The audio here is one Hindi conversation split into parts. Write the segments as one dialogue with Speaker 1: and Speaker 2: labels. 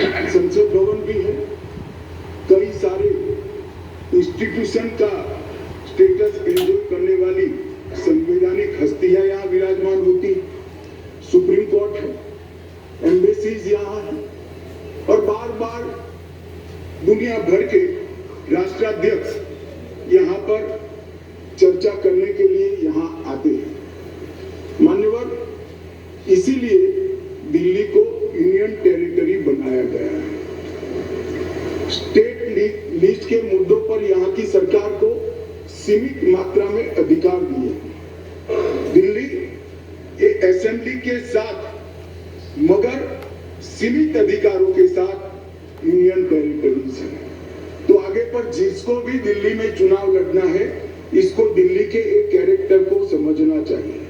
Speaker 1: संसद भवन भी है, कई सारे इंस्टीट्यूशन का स्टेटस एंजॉय करने वाली संवैधानिक हस्तियां यहाँ विराजमान होती, सुप्रीम कोर्ट है, एम्बेसीज यहाँ है और बार बार दुनिया भर के राष्ट्राध्यक्ष यहाँ पर चर्चा करने के लिए यहाँ आते हैं। मान्यवर, इसीलिए दिल्ली को यूनियन टेरिटरी बनाया गया है। स्टेट लिस्ट के मुद्दों पर यहाँ की सरकार को सीमित मात्रा में अधिकार दिए। दिल्ली एक असेंबली के साथ मगर सीमित अधिकारों के साथ यूनियन टेरिटरीज है। तो आगे पर जिसको भी दिल्ली में चुनाव लड़ना है, इसको दिल्ली के एक कैरेक्टर को समझना चाहिए।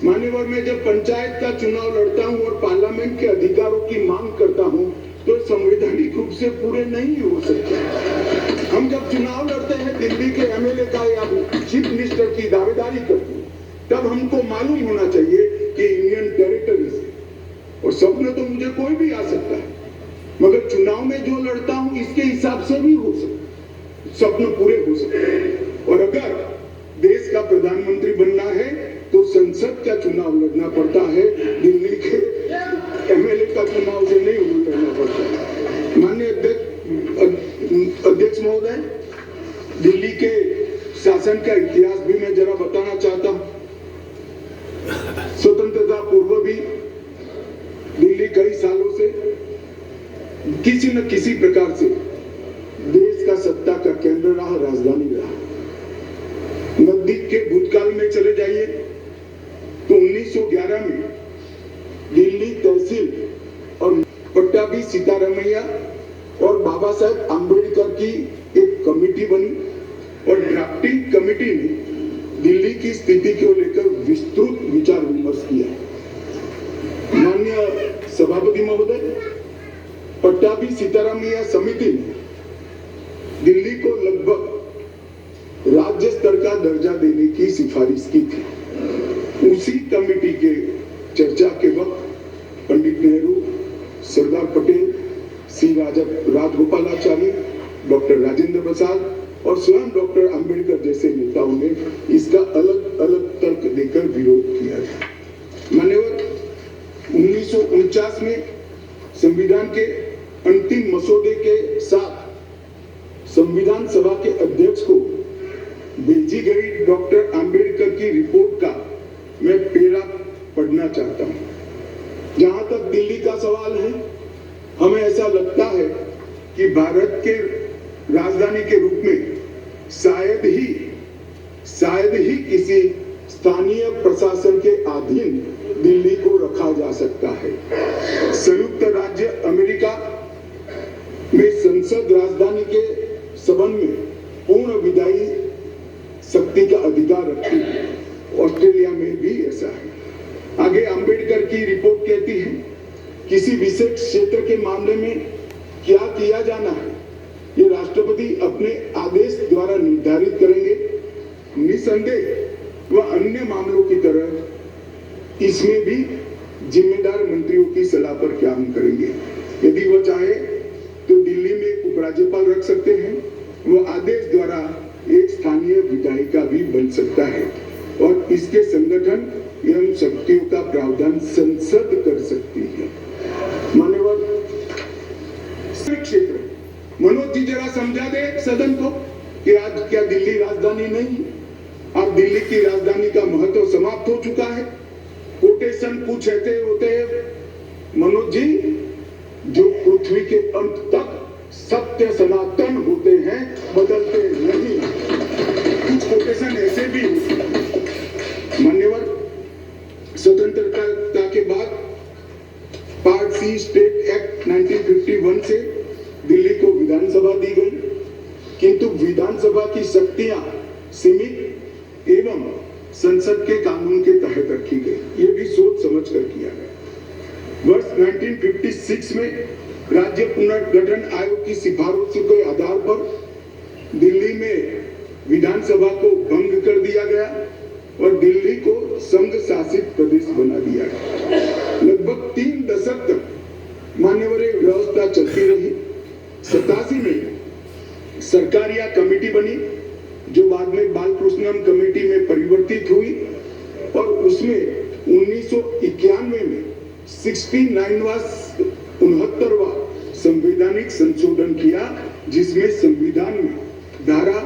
Speaker 1: मान्यवर, मैं जब पंचायत का चुनाव लड़ता हूं और पार्लियामेंट के अधिकारों की मांग करता हूं, तो संवैधानिक रूप से पूरे नहीं हो सकते। हम जब चुनाव लड़ते हैं दिल्ली के एमएलए का या चीफ मिनिस्टर की दावेदारी करते हैं, तब हमको मालूम होना चाहिए कि यूनियन टेरिटरीज है और सपने तो मुझे कोई भी आ सकता है, मगर चुनाव में जो लड़ता हूं इसके हिसाब से भी हो सकता, सपने पूरे हो सकते। और अगर देश का प्रधानमंत्री बनना है तो संसद का चुनाव लड़ना पड़ता है, दिल्ली के एमएलए का चुनाव से नहीं लड़ना पड़ता है। माननीय अध्यक्ष महोदय, दिल्ली के शासन का इतिहास भी मैं जरा बताना चाहता हूं। स्वतंत्रता पूर्व भी दिल्ली कई सालों से किसी न किसी प्रकार से देश का सत्ता का केंद्र रहा, राजधानी रहा। नजदीक के भूतकाल में चले जाइए तो 1911 में दिल्ली तहसील और पट्टाभी सीतारामैया और बाबा साहेब आंबेडकर की एक कमेटी बनी और ड्राफ्टिंग कमेटी ने दिल्ली की स्थिति को लेकर विस्तृत विचार विमर्श किया। माननीय सभापति महोदय, पट्टाभी सीतारामैया समिति ने दिल्ली को लगभग राज्य स्तर का दर्जा देने की सिफारिश की थी। उसी कमेटी के चर्चा के वक्त पंडित नेहरू, सरदार पटेल, सी राजगोपालाचारी, डॉक्टर राजेंद्र प्रसाद और स्वयं डॉक्टर अंबेडकर जैसे नेताओं ने इसका अलग अलग तर्क देकर विरोध किया था। मान्यवर, 1949 में संविधान के अंतिम मसौदे के साथ संविधान सभा के अध्यक्ष को भेजी गई डॉक्टर अंबेडकर की रिपोर्ट का मैं पेरा पढ़ना चाहता हूं। जहां तक दिल्ली का सवाल है, हमें ऐसा लगता है कि भारत के राजधानी के रूप में शायद ही किसी स्थानीय प्रशासन के अधीन दिल्ली को रखा जा सकता है। संयुक्त राज्य अमेरिका में संसद राजधानी के संबंध में पूर्ण विधायी शक्ति का अधिकार रखती है। ऑस्ट्रेलिया में भी ऐसा है। आगे अंबेडकर की रिपोर्ट कहती है, किसी विशेष क्षेत्र के मामले में क्या किया जाना है, ये राष्ट्रपति अपने आदेश द्वारा निर्धारित करेंगे। निसंदेह वह अन्य मामलों की तरह इसमें भी जिम्मेदार मंत्रियों की सलाह पर काम करेंगे। यदि वह चाहे तो दिल्ली में उपराज्यपाल रख सकते हैं। वह आदेश द्वारा एक स्थानीय विधायिका भी बन सकता है और इसके संगठन एवं शक्तियों का प्रावधान संसद कर सकती है। मान्यवर, क्षेत्र मनोज जी जरा समझा दे सदन को कि आज क्या दिल्ली राजधानी नहीं, अब दिल्ली की राजधानी का महत्व समाप्त हो चुका है। कोटेशन कुछ ऐसे होते हैं मनोज जी, जो पृथ्वी के अंत तक सत्य सनातन होते हैं, बदलते नहीं। कुछ कोटेशन ऐसे भी होते हैं। मान्यवर, स्वतंत्रता के बाद पार्ट सी स्टेट एक्ट 1951 से दिल्ली को विधानसभा दी गई, किंतु विधानसभा की शक्तियां सीमित एवं संसद के कानून के तहत रखी गई। ये भी सोच समझ कर किया गया। वर्ष 1956 में राज्य पुनर्गठन आयोग की सिफारिशों के आधार पर दिल्ली में विधानसभा को भंग कर दिया गया और दिल्ली को संघ शासित प्रदेश बना दिया गया। लगभग 3 दशक तक मान्यवर व्यवस्था चलती सरकार या कमेटी बनी जो बाद में बालकृष्णन कमेटी में परिवर्तित हुई और उसमें 1991 में 69वां संवैधानिक संशोधन किया, जिसमें संविधान में धारा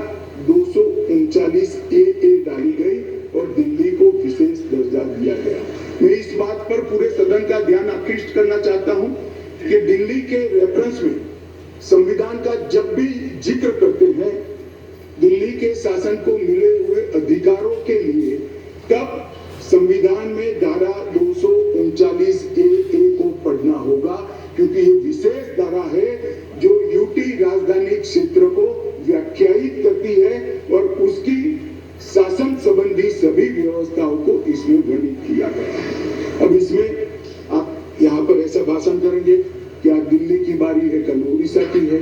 Speaker 1: 239 ए डाली गई और दिल्ली को विशेष दर्जा दिया गया। मैं इस बात पर पूरे सदन का ध्यान आकृष्ट करना चाहता हूं कि दिल्ली के रेफरेंस में संविधान का जब भी जिक्र करते हैं दिल्ली के शासन को मिले हुए अधिकारों के लिए, तब संविधान में धारा 239 ए को पढ़ना होगा, क्योंकि ये विशेष धारा है जो यूटी राजधानी क्षेत्र को व्याख्यायित करती है और उसकी शासन संबंधी सभी व्यवस्थाओं को इसमें वर्णित किया गया है। अब इसमें आप यहाँ पर ऐसा भाषण करेंगे कि आज दिल्ली की बारी है, कल उड़ीसा की है,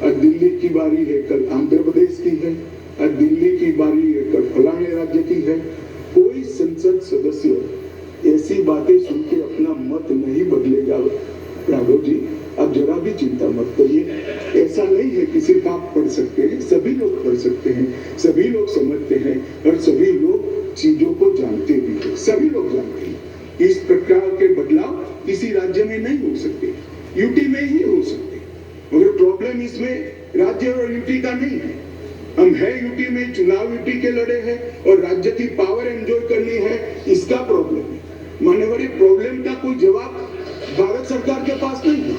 Speaker 1: आज दिल्ली की बारी है, कल आंध्र प्रदेश की है, आज दिल्ली की बारी है, कल फलाने राज्य की है। कोई संसद सदस्य ऐसी बातें सुन के अपना मत नहीं बदलेगा। राघव जी, आप जरा भी चिंता मत करिए। ऐसा नहीं है कि सिर्फ आप पढ़ सकते हैं, सभी लोग पढ़ सकते हैं, सभी लोग समझते हैं और सभी लोग चीजों को जानते भी हैं। सभी लोग जानते हैं इस प्रकार के बदलाव किसी राज्य में नहीं हो सकते, यूटी में ही हो सकते। मगर प्रॉब्लम इसमें राज्य और यूटी का नहीं है। हम है यूटी में, चुनाव यूटी के लड़े हैं और राज्य की पावर एंजॉय करनी है, इसका प्रॉब्लम है। मान्यवर, प्रॉब्लम का कोई जवाब भारत सरकार के पास नहीं है,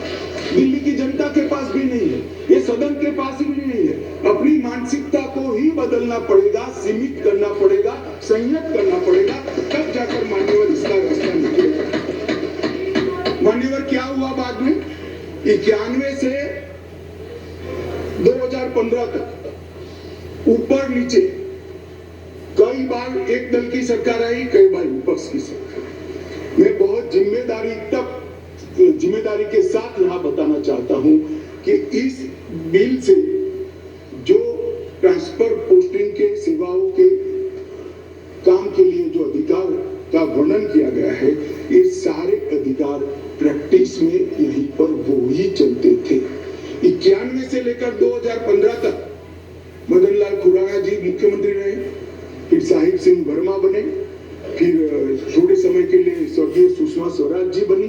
Speaker 1: दिल्ली की जनता के पास भी नहीं है, ये सदन के पास भी नहीं है। अपनी मानसिकता को ही बदलना पड़ेगा, सीमित करना पड़ेगा, संयत करना पड़ेगा, तब जाकर मान्यवर इसका रास्ता निकलेगा। मान्यवर, क्या हुआ बाद में? 91 से 2015 तक ऊपर नीचे कई बार एक दल की सरकार आई, कई बार विपक्ष की सरकार। मैं बहुत जिम्मेदारी के साथ यहाँ बताना चाहता हूं कि इस बिल से जो ट्रांसफर पोस्टिंग के सेवाओं के काम के लिए जो अधिकार का वर्णन किया गया है, ये सारे अधिकार प्रैक्टिस में यहीं पर वो ही चलते थे। 91 से लेकर 2015 तक मदन लाल खुराना जी मुख्यमंत्री रहे, फिर साहिब सिंह वर्मा बने, फिर थोड़े समय के लिए स्वर्गीय सुषमा स्वराज जी बनी,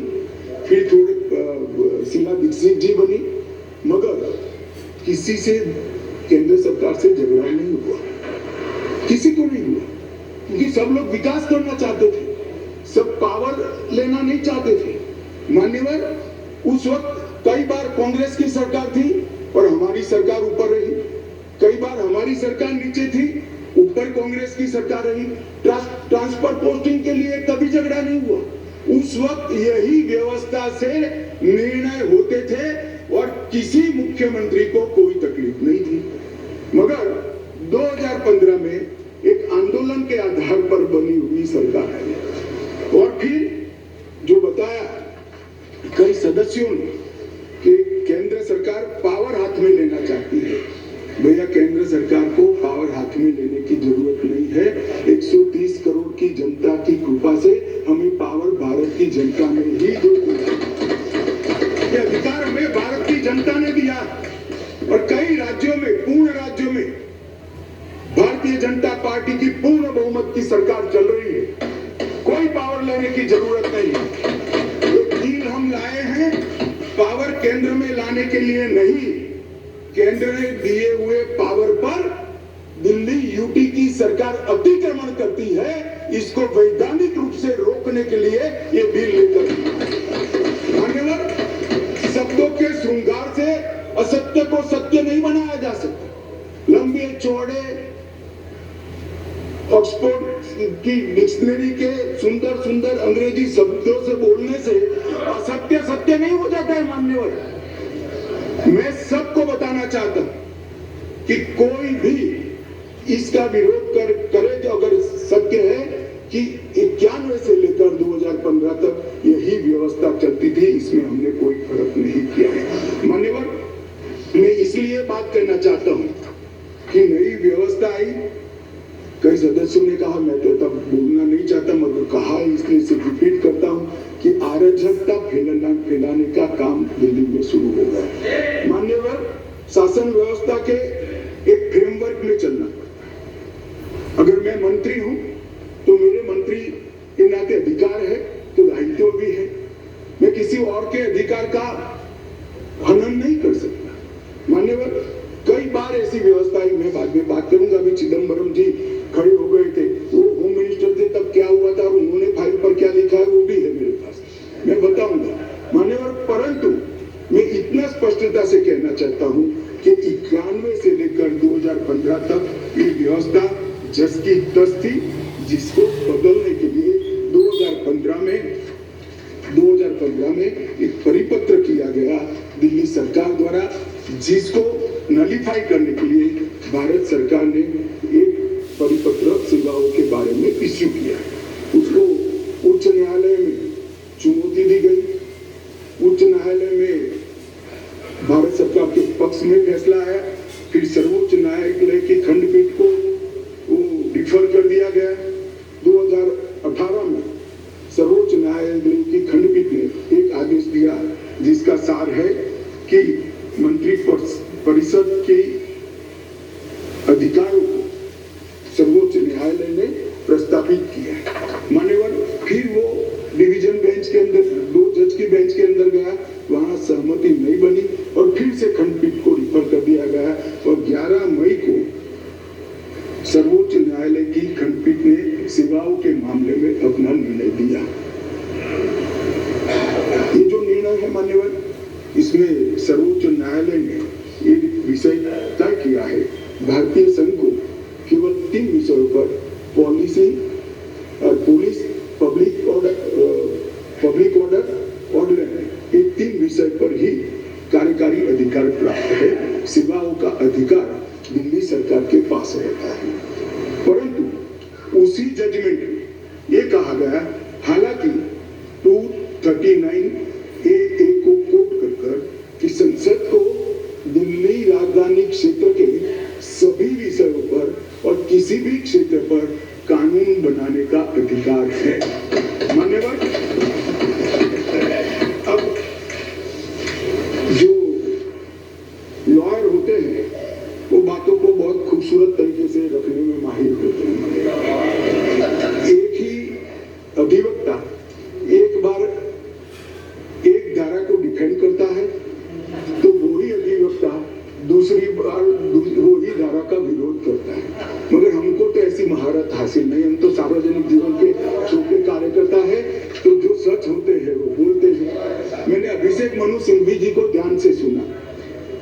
Speaker 1: फिर थोड़े शीला दीक्षित जी बनी, मगर किसी से केंद्र सरकार से झगड़ा नहीं हुआ, किसी को नहीं हुआ, क्योंकि सब लोग विकास करना चाहते थे, सब पावर लेना नहीं चाहते थे। मान्यवर, उस वक्त कई बार कांग्रेस की सरकार थी और हमारी सरकार ऊपर रही, कई बार हमारी सरकार नीचे थी, ऊपर कांग्रेस की सरकार रही। ट्रांसफर पोस्टिंग के लिए कभी झगड़ा नहीं हुआ। उस वक्त यही व्यवस्था से निर्णय होते थे और किसी मुख्यमंत्री को कोई तकलीफ नहीं थी। मगर 2015 में एक आंदोलन के आधार पर बनी हुई सरकार है और फिर जो बताया कई सदस्यों ने कि केंद्र सरकार पावर हाथ में लेना चाहती है। भैया, केंद्र सरकार को पावर हाथ में लेने की जरूरत नहीं है। 130 करोड़ की जनता की कृपा से हमें पावर भारत की जनता ने ही दे दिया। ये अधिकार हमें भारत की जनता ने दिया और कई राज्यों में, पूर्ण राज्यों में भारतीय जनता पार्टी की पूर्ण बहुमत की सरकार चल रही है। कोई पावर लेने की जरूरत नहीं है। ये बिल हम लाए हैं पावर केंद्र में लाने के लिए नहीं, केंद्र ने दिए हुए पावर पर दिल्ली यूटी की सरकार अतिक्रमण करती है, इसको वैधानिक रूप से रोकने के लिए ये बिल लेकर। मान्यवर, शब्दों के श्रृंगार से असत्य को सत्य नहीं बनाया जा सकता। लंबे चौड़े ऑक्सफोर्ड की डिक्शनरी के सुंदर सुंदर अंग्रेजी शब्दों से बोलने से असत्य सत्य नहीं हो जाता है। मान्यवर, मैं सबको बताना चाहता हूं कि कोई भी इसका विरोध करे जो अगर सत्य है कि 91 से लेकर 2015 तक यही व्यवस्था चलती थी, इसमें हमने कोई फर्क नहीं किया है। मान्यवर, मैं इसलिए बात करना चाहता हूं कि नई व्यवस्था आई। कई सदस्यों ने कहा, मैं तो तब बोलना नहीं चाहता मगर कहा, इसलिए से रिपीट करता हूं कि अराजकता फैलाने का काम दिल्ली में शुरू हो गया। मान्यवर, शासन व्यवस्था के में चलना पड़ता है। अगर मैं मंत्री हूं तो मेरे मंत्री के नाते अधिकार है तो दायित्व भी है। मैं किसी और के अधिकार का हनन नहीं कर सकता। मान्यवर, कई बार ऐसी व्यवस्था है, मैं बाद में बात करूंगा। अभी चिदम्बरम जी खड़े हो गए थे, वो होम मिनिस्टर थे, तब क्या हुआ था और उन्होंने फाइल पर क्या लिखा है वो भी है मेरे पास, मैं बताऊंगा। मान्यवर, परंतु मैं इतना स्पष्टता से कहना चाहता हूं कि 91 से लेकर 2015 तक ये व्यवस्था जस की तस थी, जिसको बदलने के लिए 2015 में एक परिपत्र किया गया दिल्ली सरकार द्वारा, जिसको नलीफाई करने के लिए भारत सरकार ने एक परिपत्र सेवाओं के बारे में इश्यू किया। उसको उच्च न्यायालय में चुनौती दी गई। उच्च न्यायालय में भारत सरकार के पक्ष में फैसला आया, फिर सर्वोच्च न्यायालय की खंडपीठ को वो डिफर कर दिया गया। 2018 में सर्वोच्च न्यायालय की खंडपीठ ने एक आदेश दिया, जिसका सार है कि मंत्री परिषद के अधिकारों को सर्वोच्च न्यायालय ने प्रस्तावित किया। मान्यवर, फिर वो डिवीजन बेंच के अंदर, 2 जज की बेंच के अंदर गया, वहां सहमति नहीं बनी और फिर से खंडपीठ को रिफर कर दिया गया और 11 मई को सर्वोच्च न्यायालय की खंडपीठ ने सेवाओं के मामले में अपना निर्णय दिया। ये जो निर्णय है मान्यवर, इसमें सर्वोच्च न्यायालय ने एक विषय तय किया है। भारतीय संघ को केवल 3 विषयों पर, policy, police, public order, ordinance, ये 3 विषय पर ही कार्यकारी अधिकार प्राप्त है। सेवाओं का अधिकार दिल्ली सरकार के पास रहता है। परंतु उसी जजमेंट में ये कहा गया, हालांकि 239A को कोट कर कि संसद को दिल्ली राजधानी क्षेत्र के सभी विषयों पर और किसी भी क्षेत्र पर कानून बनाने का अधिकार है। मान्यवर, अब जो लॉयर होते हैं वो बातों को बहुत खूबसूरत तरीके से रखने में माहिर होते हैं। एक ही अधिवक्ता एक बार एक धारा को डिफेंड करता है तो वही अधिवक्ता दूसरी बार वही धारा का विरोध करता है। मगर हमको तो ऐसी महारत हासिल नहीं, हम तो सार्वजनिक जीवन के छोटे कार्यकर्ता है, तो जो सच होते हैं वो बोलते हैं। मैंने अभिषेक मनु सिंघवी जी को ध्यान से सुना।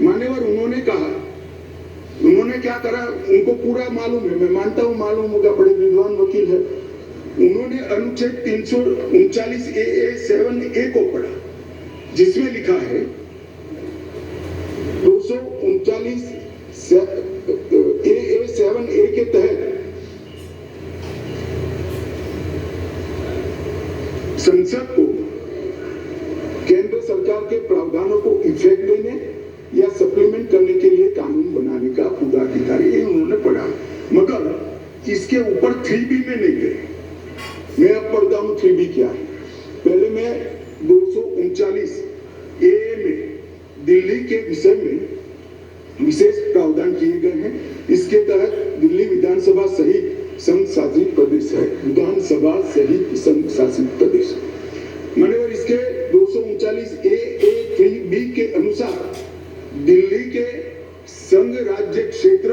Speaker 1: मान्यवर, उन्होंने कहा, उन्होंने क्या करा उनको पूरा मालूम है, मैं मानता हूं मालूम होगा, बड़े विद्वान वकील है। उन्होंने अनुच्छेद 339A7A को पढ़ा, जिसमें लिखा है 239AA7A के तहत संसद को केंद्र सरकार के प्रावधानों को इफेक्ट देने या सप्लीमेंट करने के लिए कानून बनाने का पूरा अधिकार, ये उन्होंने पढ़ा। मगर इसके ऊपर 3B में नहीं गए। मैं अब पढ़ता हूं 3B क्या है। पहले मैं 239A में दिल्ली के विषय में विशेष प्रावधान किए गए हैं। इसके तहत दिल्ली विधानसभा सहित संघ शासित प्रदेश है। विधानसभा सहित संघ शासित प्रदेश। मान्यवर, इसके 239A3B के अनुसार दिल्ली के संघ राज्य क्षेत्र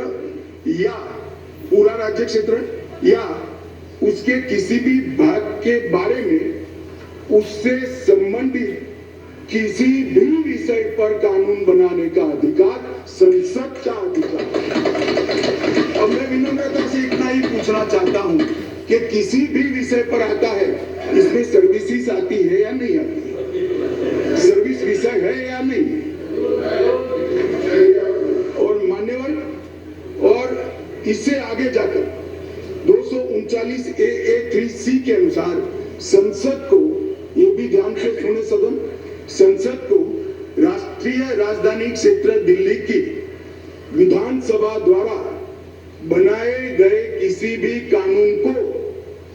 Speaker 1: या पूरा राज्य क्षेत्र या उसके किसी भी भाग के बारे में उससे संबंधित किसी भी विषय पर कानून बनाने का अधिकार संसद का अधिकार। अब मैं विनम्रता से इतना ही पूछना चाहता हूं कि किसी भी विषय पर आता है, इसमें सर्विसेज आती है या नहीं आती? सर्विस विषय है या नहीं? और मान्यवर, और इससे आगे जाकर 239AA3C के अनुसार संसद को, ये भी ध्यान से सुने सदन, संसद को राष्ट्रीय राजधानी क्षेत्र दिल्ली की विधानसभा द्वारा बनाए गए किसी भी कानून को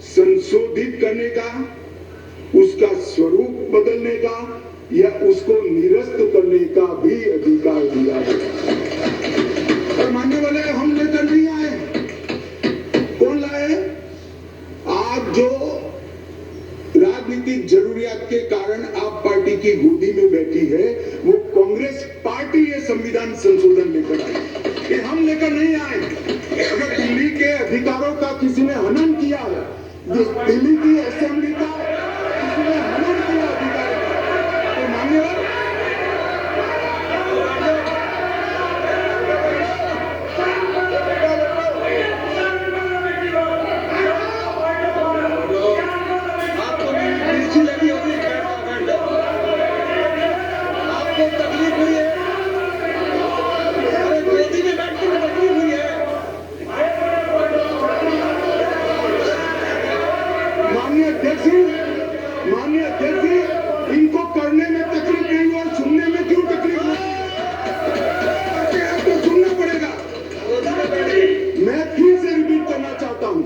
Speaker 1: संशोधित करने का, उसका स्वरूप बदलने का या उसको निरस्त करने का भी अधिकार दिया है। और मानने वाले हम लेकर नहीं आए। कांग्रेस पार्टी ये संविधान संशोधन लेकर आई, ये हम लेकर नहीं आए। अगर दिल्ली के अधिकारों का किसी ने हनन किया है, दिल्ली की असेंबली का किसी ने हनन किया अधिकार का, तो मान्यवर माननीय अध्यक्ष जी, इनको करने में तकलीफ नहीं हुई और सुनने में क्यों तकलीफ हुई? आपको सुनना पड़ेगा। मैं फिर से रिपीट करना चाहता हूं,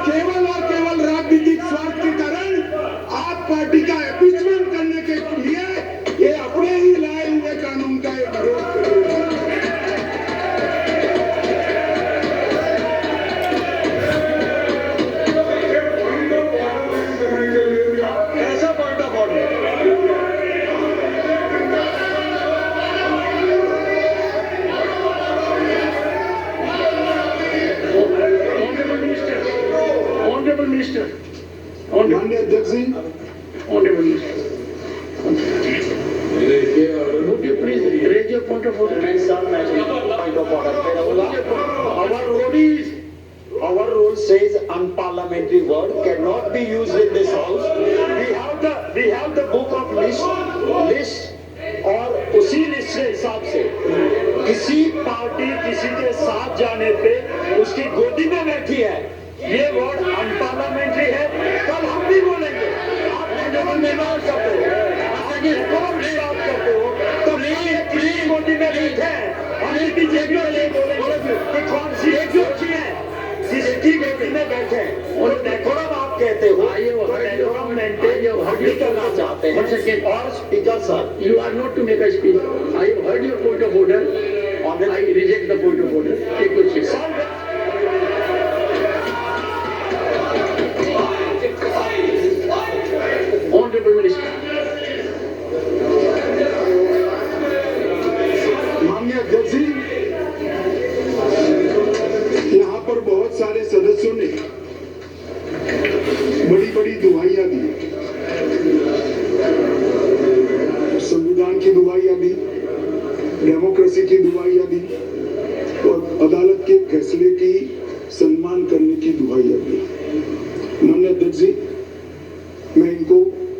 Speaker 1: केवल और केवल राजनीतिक स्वार्थ के कारण आप पार्टी का एपीचमेंट करने के लिए ये अपने ही लाए हुए कानून का एक विरोध कर रहे हैं। माननीय अध्यक्ष जी,
Speaker 2: Honorable Minister, would you please raise your point of order?
Speaker 3: Point of order. Our rule says unparliamentary word cannot be used in this house. We have the book of list और उसी लिस्ट के हिसाब से किसी पार्टी किसी के साथ जाने पे उसकी गोदी में बैठी है, ये वर्ड अनपार्लियामेंट्री है। कल हम भी बोलेंगे, आप निर्माण करते हो, बात करते हो, तो किसी गोदी में बैठे हैं और इनकी जेब में ले बोलेंगे कि कौन सी एक जो अच्छी है जिसकी गोदी में बैठे हैं और डेकोरम आप कहते हो, तो डेकोरम मेंटेन भी करना चाहते हैं। और speaker sir,
Speaker 2: You are not to make a speech. I have heard your point of order. I reject the point of order. Take your seat. Honorable Minister.
Speaker 1: माननीय अध्यक्ष जी, यहाँ पर बहुत सारे सदस्यों ने बड़ी बड़ी दुहाइयां दी, संविधान की दुहाइयां दी, डेमोक्रेसी की दुहाइयां दी और अदालत के फैसले की सम्मान करने की दुहाइयां दी। माननीय अध्यक्ष जी, मैं इनको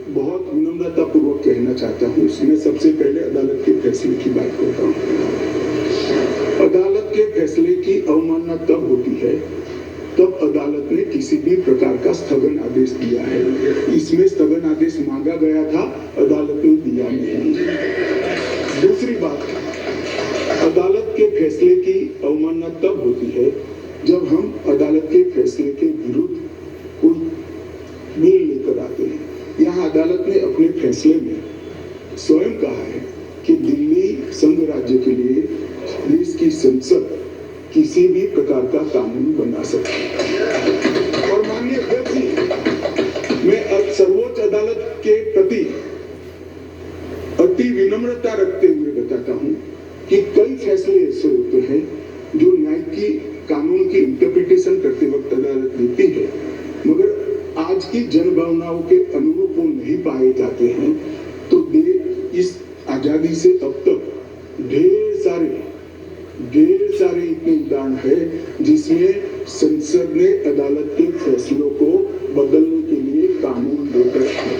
Speaker 1: बहुत विनम्रता पूर्वक कहना चाहता हूँ। मैं सबसे पहले अदालत के फैसले की बात करता हूँ। अदालत के फैसले की अवमानना तब होती है तब अदालत ने किसी भी प्रकार का स्थगन आदेश दिया है। इसमें स्थगन आदेश मांगा गया था, अदालत ने दिया नहीं। दूसरी बात, अदालत के फैसले की अवमानना तब होती है जब हम अदालत के फैसले के विरुद्ध कोई बिल लेकर आते हैं। यहाँ अदालत ने अपने फैसले में स्वयं कहा है कि दिल्ली संघ राज्य के लिए देश की संसद किसी भी प्रकार का कानून बना सकती है। और माननीय अध्यक्ष जी, मैं सर्वोच्च अदालत के प्रति अति विनम्रता रखते हुए बताता हूँ कि कई फैसले ऐसे होते हैं जो न्याय की कानून की इंटरप्रिटेशन करते वक्त अदालत लेती है, मगर आज की जनभावनाओं के अनुरूप वो नहीं पाए जाते हैं। तो इस आजादी से अब तक ढेर सारे इतने उदाहरण है जिसमें संसद ने अदालत के फैसलों को बदलने के लिए कानून लेकर आए,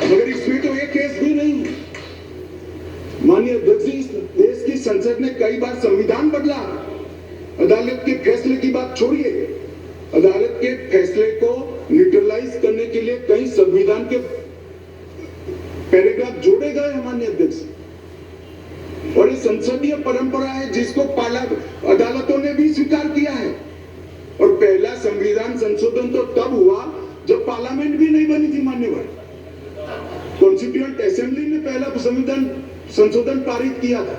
Speaker 1: मगर इसमें तो एक केस भी नहीं। माननीय अध्यक्ष जी, देश की संसद ने कई बार संविधान बदला। अदालत के फैसले की बात छोड़िए, अदालत के फैसले को न्यूट्रलाइज करने के लिए कई संविधान के पैराग्राफ जोड़े गए हैं माननीय अध्यक्ष, और ये संसदीय परंपरा है जिसको अदालतों ने भी स्वीकार किया है। और पहला संविधान संशोधन तो तब हुआ जब पार्लियामेंट भी नहीं बनी थी मान्यवर। कॉन्स्टिट्यूएंट असेंबली ने पहला संविधान संशोधन पारित किया था,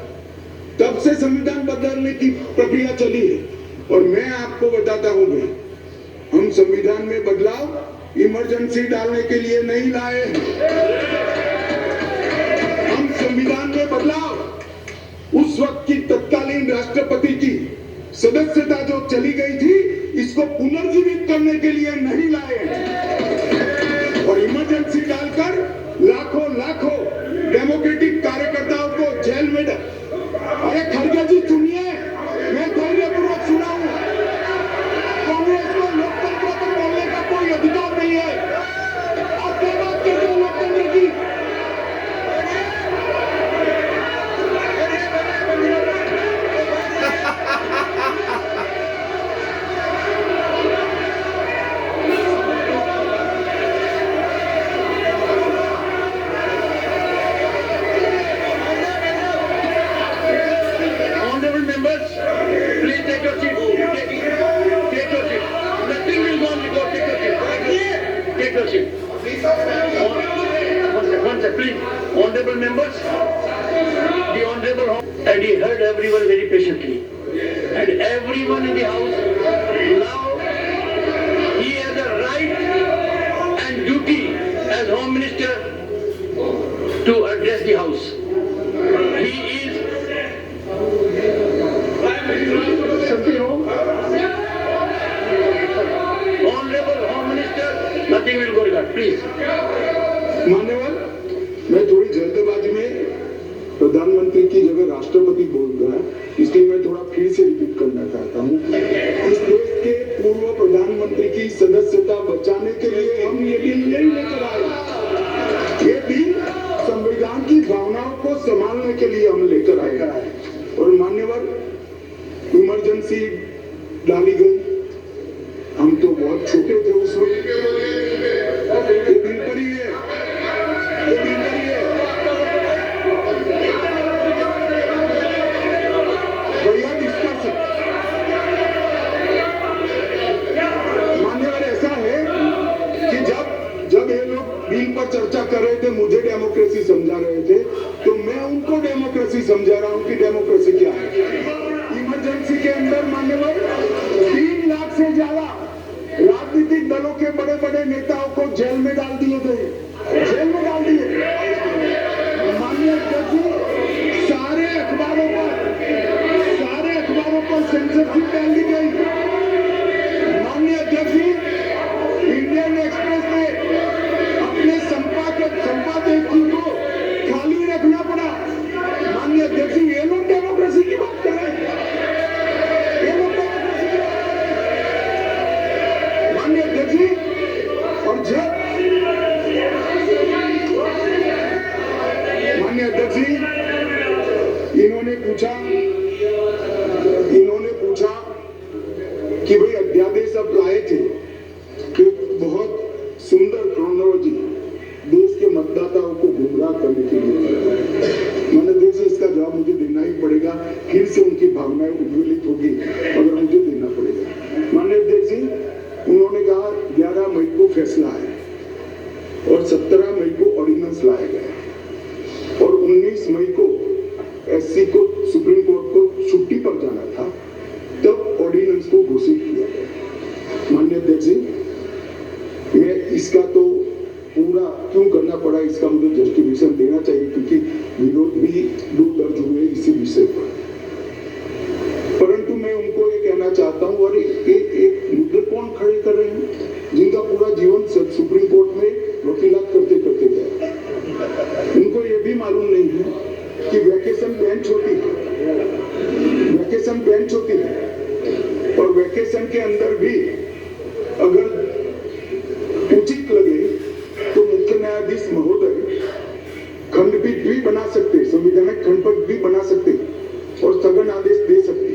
Speaker 1: तब से संविधान बदलने की प्रक्रिया चली है। और मैं आपको बताता हूं, हम संविधान में बदलाव इमरजेंसी डालने के लिए नहीं लाए, हम संविधान में बदलाव उस वक्त की तत्कालीन राष्ट्रपति की सदस्यता जो चली गई थी, इसको पुनर्जीवित करने के लिए नहीं लाए और इमरजेंसी डालकर लाखों लाखों डेमोक्रेटिक कार्यकर्ताओं को जेल में अरे खड़गे जी सुनिए, मैं धैर्यपूर्वक सुना हूं। कांग्रेस को लोकतंत्र पर बोलने का कोई अधिकार नहीं है। आप क्या बात करते हो लोकतंत्र की?
Speaker 2: Honorable members, the Honorable and he heard everyone very patiently. And everyone in the house, now he has a right and duty as Home Minister to address the house. He is something wrong. Honorable Home Minister, nothing will go wrong. Please.
Speaker 1: मान्यवर, मैं थोड़ी जल्दबाजी में प्रधानमंत्री की जगह राष्ट्रपति बोल रहा है, इसलिए मैं थोड़ा फिर से रिपीट करना चाहता हूँ। इस देश के पूर्व प्रधानमंत्री की सदस्यता बचाने के लिए हम ये बिल नहीं लेकर आए। ये बिल संविधान की भावनाओं को संभालने के लिए हम लेकर आए। और मान्यवर, इमरजेंसी डाली गई, हम तो बहुत छोटे थे उस वक्त। ये बिल पर ही है, ये बिल पर ही है। भैया डिस्कस मान्यवर, ऐसा है कि जब ये लोग बिल पर चर्चा कर रहे थे, मुझे डेमोक्रेसी समझा रहे थे, तो मैं उनको डेमोक्रेसी समझा रहा हूं कि डेमोक्रेसी क्या है। इमरजेंसी के अंदर मान्यवर 3 लाख से ज्यादा राजनीतिक दलों के बड़े बड़े नेताओं को जेल में डाल दिए गए, जेल में डाल दिए। माननीय अध्यक्ष जी, सारे अखबारों पर सेंसरशिप डाल दी गई। माननीय अध्यक्ष जी, इंडियन एक्सप्रेस में अपने संपादक को खाली रखना पड़ा। माननीय अध्यक्ष जी, ये लोग डेमोक्रेसी की बात कर रहे हैं, ये लोग डेमोक्रेसी की बात कर रहे हैं। माननीय अध्यक्ष जी, और जब माननीय अध्यक्ष जी, इन्होंने पूछा कि भाई अध्यादेश अब लाए थे, तो बहुत सुंदर क्रोनोलॉजी देश के मतदाताओं को गुमराह करने के लिए। माननीय अध्यक्ष जी, इसका जवाब मुझे देना ही पड़ेगा, फिर से उनकी भावनाएं उद्वेलित होगी अगर मुझे देना पड़ेगा। माननीय अध्यक्ष जी, उन्होंने कहा 11 मई को फैसला है और 17 मई को ऑर्डिनेंस लाया गया और 19 मई को एससी को सुप्रीम कोर्ट को छुट्टी पर जाना था, तब ऑर्डिनेंस को घोषित किया गया। माननीय अध्यक्ष जी, मैं इसका तो पूरा क्यों करना पड़ा, इसका मुझे जस्टिफिकेशन देना चाहिए, क्योंकि विरोध भी 2 दर्ज हुए इसी विषय पर। परंतु मैं उनको ये कहना चाहता हूँ, और एक मुद्दे कौन खड़े कर रहे हैं जिनका पूरा जीवन सुप्रीम कोर्ट में वकीलात करते करते गया। उनको ये भी मालूम नहीं है कि वैकेशन बेंच होती है और वैकेशन के अंदर भी अगर उचित लगे तो मुख्य न्यायाधीश महोदय खंडपीठ भी बना सकते, संवैधानिक खंडपीठ भी बना सकते और स्थगन आदेश दे सकते।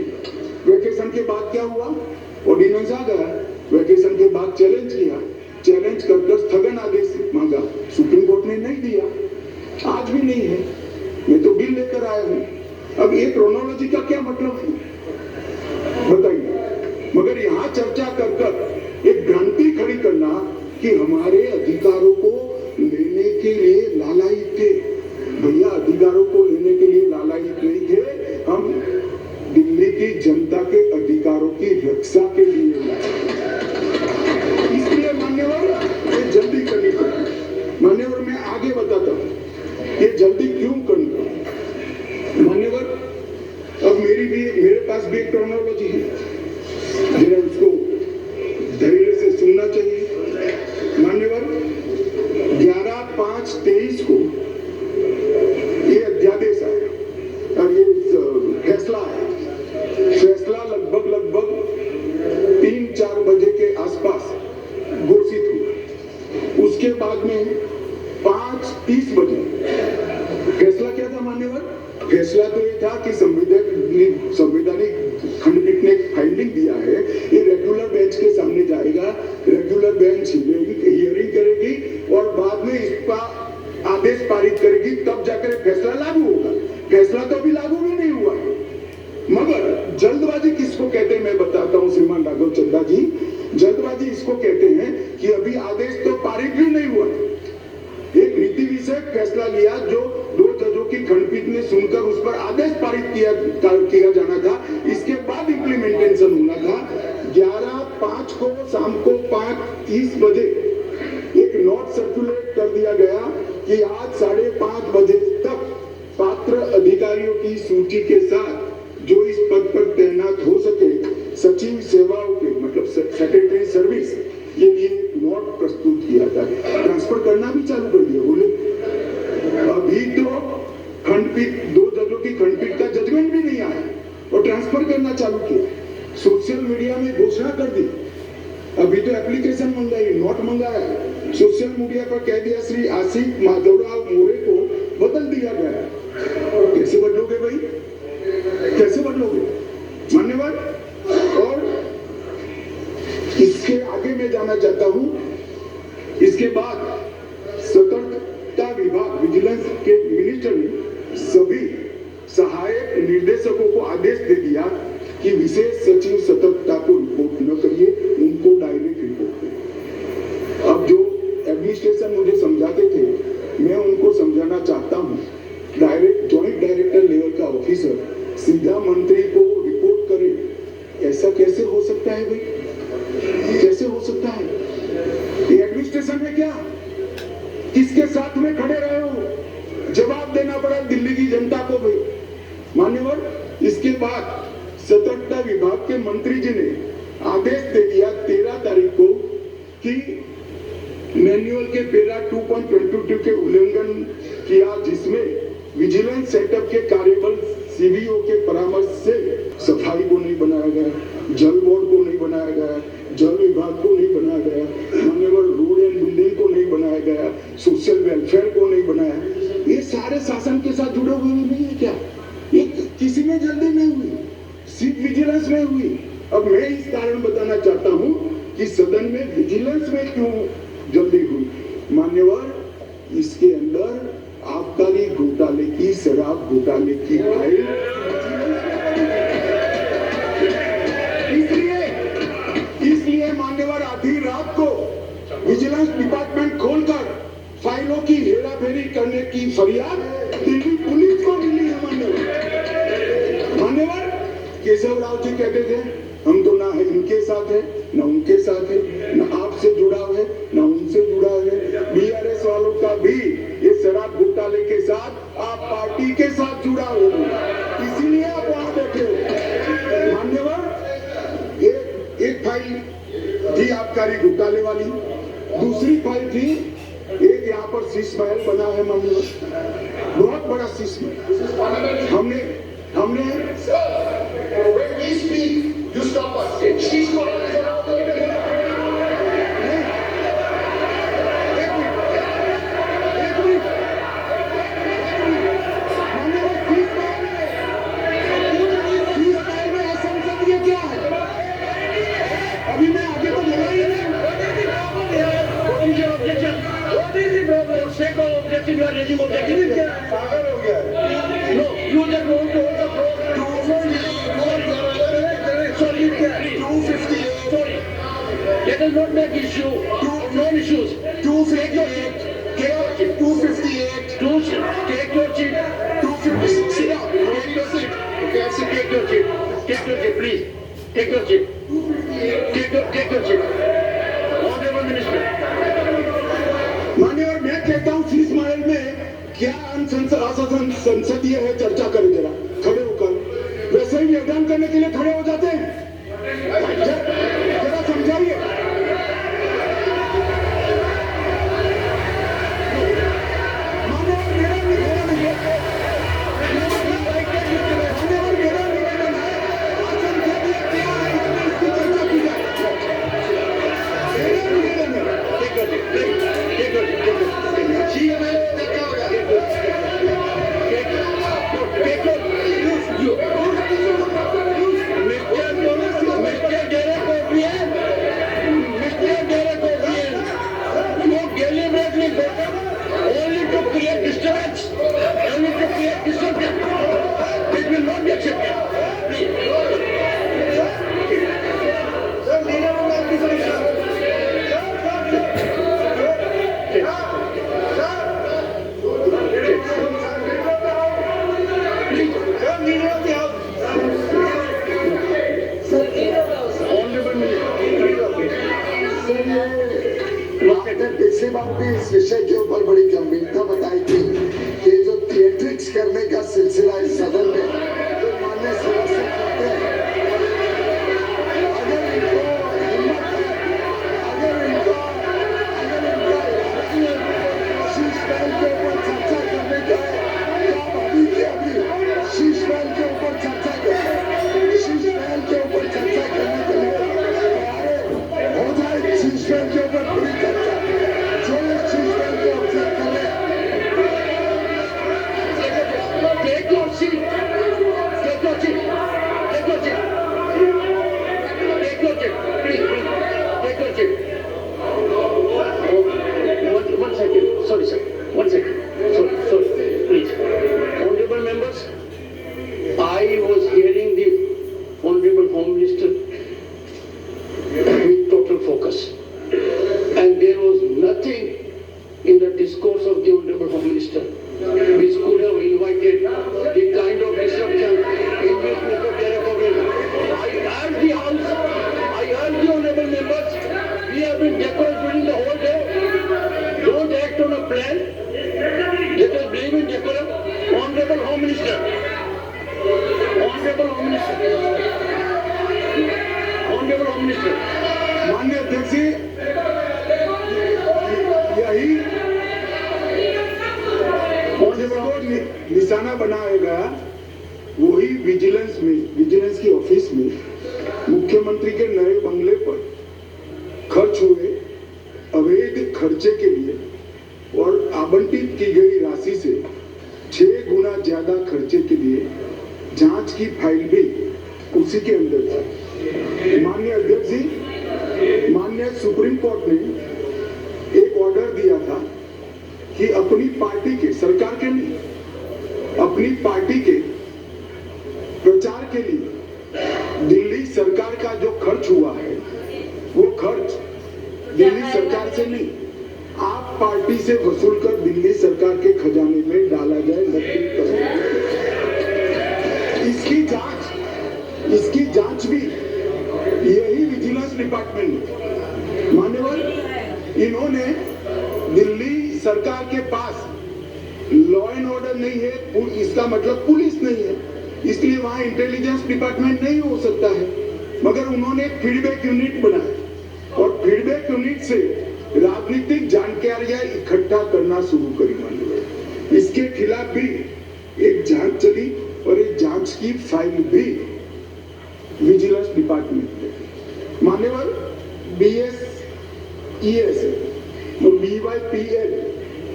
Speaker 1: वैकेशन के बाद क्या हुआ, ऑर्डिनेंस आ गया, वैकेशन के बाद चैलेंज किया, चैलेंज कर स्थगन आदेश मांगा, सुप्रीम कोर्ट ने नहीं दिया, आज भी नहीं है। मैं तो बिल लेकर आया हूं। अब ये क्रोनोलॉजी का क्या मतलब है बताइए। मगर यहां चर्चा कर एक भ्रांति खड़ी करना कि हमारे अधिकारों को लेने के लिए लालायित थे। भैया, अधिकारों को लेने के लिए लालायित नहीं थे, हम दिल्ली की जनता के अधिकारों की रक्षा के लिए। इसलिए मान्यवर, ये जल्दी करनी पड़ी। मान्यवर, मैं आगे बताता हूं ये जल्दी क्यों करनी पड़ी। पास भी एक क्रोनोलॉजी है, जरा उसको धैर्य से सुनना चाहिए। मान्यवर, 11/5/23 को ये अध्यादेश आया और ये फैसला आया। फैसला लगभग 3-4 बजे के आसपास घोषित हुआ। उसके बाद में 5:30 बजे फैसला क्या था मान्यवर? फैसला तो ये था कि संवैधानिक खंडपीठ ने फाइंडिंग दिया है, ये रेगुलर बेंच के सामने जाएगा, रेगुलर बेंच हियरिंग करेगी और बाद में इसका आदेश पारित करेगी, तब जाकर फैसला लागू होगा। फैसला तो अभी लागू भी नहीं हुआ है। मगर जल्दबाजी किसको कहते हैं मैं बताता हूं श्रीमान राघव चंदा जी। जल्दबाजी इसको कहते हैं कि अभी आदेश तो पारित भी नहीं हुआ। एक नीति विषयक फैसला लिया जो 2 जजों की खंडपीठ ने सुनकर उस पर आदेश पारित किया जाना था, इसके बाद इम्प्लीमेंटेशन होना था। 11/5 को शाम को 5:30 बजे एक नोट सर्कुलेट कर दिया गया कि आज 5:30 बजे तक पात्र अधिकारियों की सूची के साथ जो इस पद पर तैनात हो सके सचिव सेवाओं के मतलब सेक्रेटरी सर्विस ये लिए नोट प्रस्तुत किया था। ट्रांसफर करना भी चालू कर दिया। बोले अभी तो खंडपीठ 2 जजों की खंडपीठ का जजमेंट भी नहीं आया और ट्रांसफर करना चालू किया। सोशल मीडिया में घोषणा कर दी। अभी तो एप्लीकेशन मंगाई, नोट मंगाया, सोशल मीडिया पर कह दिया श्री आशिक माधवराव मोरे को बदल दिया गया। कैसे बदलोगे भाई, कैसे बदलोगे मान्यवर? और इसके आगे मैं जाना चाहता हूं। इसके बाद सतर्कता विभाग विजिलेंस के मिनिस्टर ने सभी सहायक निर्देशकों को आदेश दे दिया कि विशेष सचिव सतर्कता को रिपोर्ट न करिए, उनको डायरेक्ट रिपोर्ट करिए। अब जो एडमिनिस्ट्रेशन मुझे समझाते थे मैं उनको समझाना चाहता हूं। डायरेक्ट जॉइंट डायरेक्टर लेवल का ऑफिसर सीधा मंत्री को रिपोर्ट करे, ऐसा कैसे हो सकता है भाई? कैसे हो सकता है? ये एडमिनिस्ट्रेशन में क्या किसके साथ में खड़े रहे हो? जवाब देना पड़ा दिल्ली की जनता को भाई। मान्यवर, इसके बाद सतर्कता विभाग के मंत्री जी ने आदेश दे दिया 13 तारीख को कि मैन्युअल के पैरा 2.22 के उल्लंघन किया, जिसमें विजिलेंस सेटअप के कार्यबल सीबीओ के परामर्श से सफाई को नहीं बनाया गया, जल बोर्ड को नहीं बनाया गया, जल विभाग को नहीं बनाया गया, मान्यवर रोड एंड बिल्डिंग को नहीं बनाया गया, सोशल वेलफेयर को नहीं बनाया। ये सारे शासन के साथ जुड़े हुए नहीं है क्या? ये किसी में जल्दी नहीं हुई, सिर्फ विजिलेंस में हुई। अब मैं इस कारण बताना चाहता हूं कि सदन में विजिलेंस में क्यों जल्दी हुई। मान्यवर, इसके अंदर आबकारी घोटाले की, शराब घोटाले की फाइल, इसलिए मान्यवर आधी रात को विजिलेंस डिपार्टमेंट खोलकर फाइलों की हेराफेरी करने की फरियाद दिल्ली पुलिस को मिली है। मान्यवर केशव राव जी कहते थे हम तो ना इनके साथ है ना उनके साथ है, ना आपसे जुड़ा है ना उनसे जुड़ा है। बीआरएस वालों का भी ये शराब घोटाले के साथ आप पार्टी के साथ जुड़ा हो, इसीलिए आप वहां बैठे हो। मान्यवर, एक फाइल थी आबकारी घोटाले वाली, दूसरी फाइल थी एक यहाँ पर शीश महल बना है मान्यवर, बहुत बड़ा शीश महल। हमने
Speaker 2: Let us not make issue, non-issues.
Speaker 1: 258, take your seat. 250, sit down, take your seat.
Speaker 2: Okay, I said take your seat. Take your seat, please. Take your seat. Take your seat. Honorable Minister.
Speaker 1: मान्यवर, मैं कहता हूँ शीश महल में क्या संसदीय है, चर्चा करें जरा खड़े होकर। वैसे ही व्यवधान करने के लिए
Speaker 3: आपने पिछली बार भी इस विषय के ऊपर बड़ी गंभीरता बताई थी कि जो थिएट्रिक्स करने का सिलसिला इस सदन में जो माननीय सदस्य करते हैं, अगर इनको हिम्मत है, अगर इनका शीश महल के ऊपर चर्चा करने का है, तो आप अभी के अभी शीश महल के ऊपर चर्चा करें, शीश महल के ऊपर चर्चा करने के लिए हो जाए, शीश महल के ऊपर पूरी चर्चा, जो इस शीश महल को ऑब्जर्व करे,
Speaker 2: Take your seat. Take your seat. Take your seat. Take your seat. Please, please. Take your seat. One second. Sorry, sir. 1 second. Sorry. Please. Honorable members, I was hearing the Honorable Home Minister with total focus. And there was nothing in the discourse of the Honorable Home Minister which could have invited the kind of disruption in which Mr. Derek O'Brien. I urge the House, I urge the Honorable members, we have been decorous during the whole day. Don't act on a plan. Let us believe in decorum. Honorable Home Minister. Honorable Home Minister. Honorable Home Minister.
Speaker 1: माननीय अध्यक्ष जी, यही जिसको निशाना बनाएगा वही विजिलेंस की ऑफिस में मुख्यमंत्री के नए बंगले पर खर्च हुए अवैध खर्चे के लिए और आवंटित की गई राशि से 6 गुना ज्यादा खर्चे के लिए जांच की फाइल भी उसी के अंदर थी। माननीय अध्यक्ष जी, माननीय सुप्रीम कोर्ट ने एक ऑर्डर दिया था कि अपनी पार्टी के, सरकार के लिए, अपनी पार्टी के प्रचार के लिए दिल्ली सरकार का जो खर्च हुआ है वो खर्च दिल्ली सरकार से नहीं, आप पार्टी से वसूल कर दिल्ली सरकार के खजाने में डाला जाए। इसकी जांच भी यही विजिलेंस डिपार्टमेंट ने, मान्यवर, इन्होंने दिल्ली सरकार के पास लॉ एंड ऑर्डर नहीं है, इसका मतलब पुलिस नहीं है, इसलिए वहां इंटेलिजेंस डिपार्टमेंट नहीं हो सकता है, मगर उन्होंने फीडबैक यूनिट बनाया और फीडबैक यूनिट से राजनीतिक जानकारियां इकट्ठा करना शुरू करी। मान्यवर, इसके खिलाफ भी एक जांच चली और एक जांच की फाइल भी विजिलेंस डिपार्टमेंट ने। मान्यवर, BSES और BYPL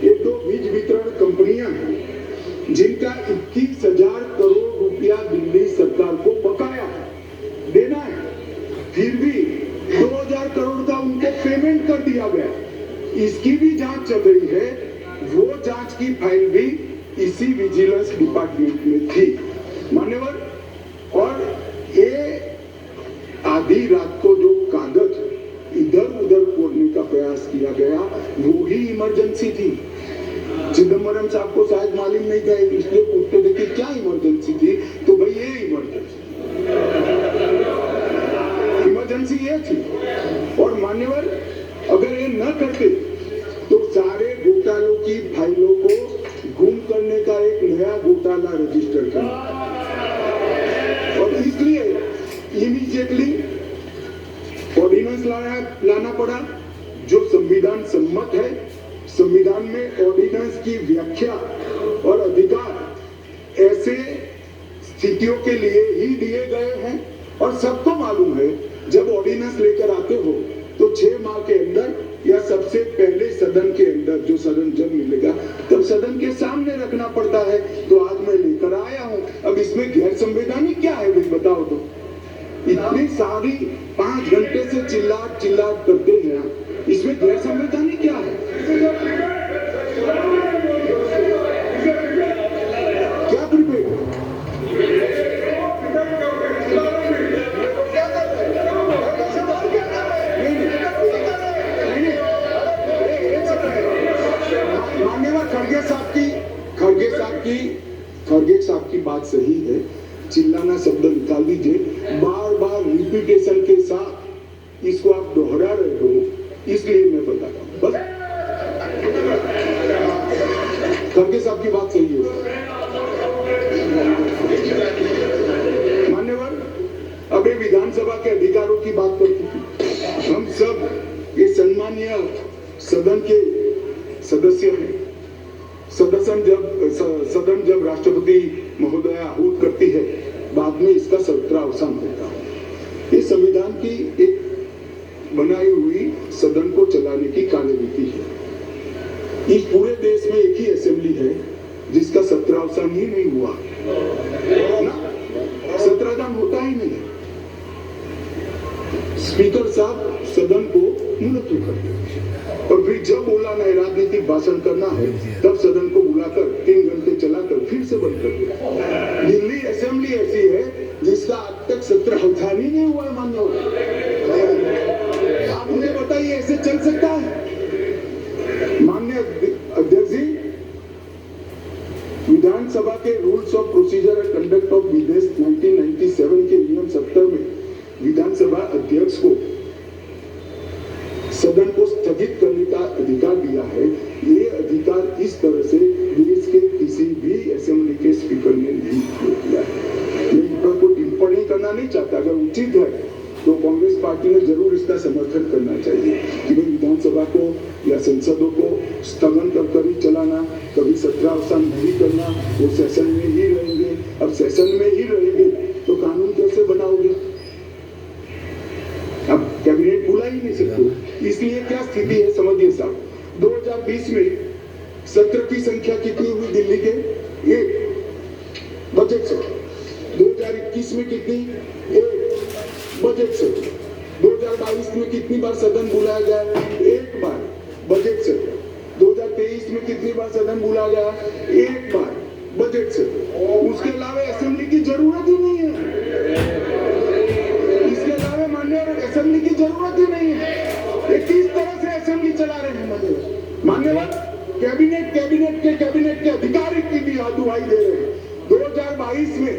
Speaker 1: ये 2 बीज वितरण कंपनियां हैं जिनका 21,000 करोड़ रुपया दिल्ली सरकार को बकाया है, देना है, फिर भी 2,000 करोड़ का उनको पेमेंट कर दिया गया। इसकी भी जांच चल रही है, वो जांच की फाइल भी इसी विजिलेंस डिपार्टमेंट में थी। मान्यवर, और ये आधी रात को जो कागज इधर उधर फोड़ने का प्रयास किया गया वो ही इमरजेंसी थी। चिदम्बरम साहब को शायद मालूम नहीं था, इसलिए पूछते थे कि क्या इमरजेंसी थी, तो भाई ये इमरजेंसी ये थी। और मान्यवर, अगर ये न करते तो सारे घोटालों की फाइलों को गुम करने का एक नया घोटाला रजिस्टर किया और इसलिए इमीडिएटली ऑर्डिनेंस लाना पड़ा जो संविधान सम्मत है। संविधान में ऑर्डिनेंस की व्याख्या और अधिकार ऐसे स्थितियों के लिए ही दिए गए हैं और सबको मालूम है जब ऑर्डिनेंस लेकर आते हो तो 6 माह के अंदर या सबसे पहले सदन के अंदर, जो सदन जब मिलेगा तब सदन के सामने रखना पड़ता है। तो आज मैं लेकर आया हूं। अब इसमें गैर संवैधानिक क्या है भाई बताओ तो? इतनी सारी 5 घंटे से चिल्लाट करते हैं, इसमें गैर संवैधानिक क्या है? क्या प्रिपेयर खड़गे साहब की बात सही है, चिल्लाना शब्द निकाल दीजिए। बार बार रिपीटेशन के साथ इसको आप दोहरा रहे हो, इसलिए मैं बता रहा हूँ। बस खड़गे साहब की बात सही है। मान्यवर, अब ये विधानसभा के अधिकारों की बात करती थी। हम सब ये सम्मानीय सदन के सदस्य हैं। सदन जब राष्ट्रपति महोदया आहूत करती है, बाद में इसका सत्रावसान होता है। ये संविधान की एक बनाई हुई सदन को चलाने की कार्यविधि है। इस पूरे देश में एक ही असेंबली है जिसका सत्रावसान ही नहीं हुआ ना, सत्रावसान होता ही नहीं है। स्पीकर साहब सदन को मुलतवी करते हैं और फिर जब बोलाना है, राजनीतिक भाषण करना है, तब सदन को बुलाकर 3 घंटे चलाकर फिर से बंद कर दिया। दिल्ली असेंबली ऐसी है जिसका अब तक सत्रावसान ही नहीं हुआ है। मान्य आप मुझे बताइए, ऐसे चल सकता है? माननीय अध्यक्ष जी, विधानसभा के rules of procedure and conduct of business 1997 के नियम 70 में विधानसभा अध्यक्ष को सदन को स्थगित करने का अधिकार दिया है। ये अधिकार इस तरह से देश के किसी भी असेंबली के स्पीकर ने नहीं दिया है। मैं इन पर कोई टिप्पणी करना नहीं चाहता। अगर उचित है तो कांग्रेस पार्टी ने जरूर इसका समर्थन करना चाहिए कि भाई विधानसभा को या संसदों को स्थगन कर ही चलाना, कभी सत्रावसान नहीं करना, वो सेशन में ही रहेंगे। अब सेशन में ही रहेंगे तो कानून कैसे बनाओगे? अब कैबिनेट बुला ही नहीं सकते। इसलिए क्या स्थिति है समझिए साहब। 2020 में सत्र की संख्या कितनी हुई दिल्ली के? 1 बजट से। 2021 में कितनी? 1 बजट से। 2022 में कितनी बार सदन बुलाया गया? 1 बार बजट से। 2023 में कितनी बार सदन बुलाया गया? 1 बार बजट से। उसके अलावा असेंबली की जरूरत ही नहीं है। इसके अलावा मान्यवर असेंबली की जरूरत ही नहीं है। ये किस तरह से असेंबली चला रहे हैं मान्यवर? कैबिनेट के अधिकारी की भी दुहाई दे रहे हैं। 2022 में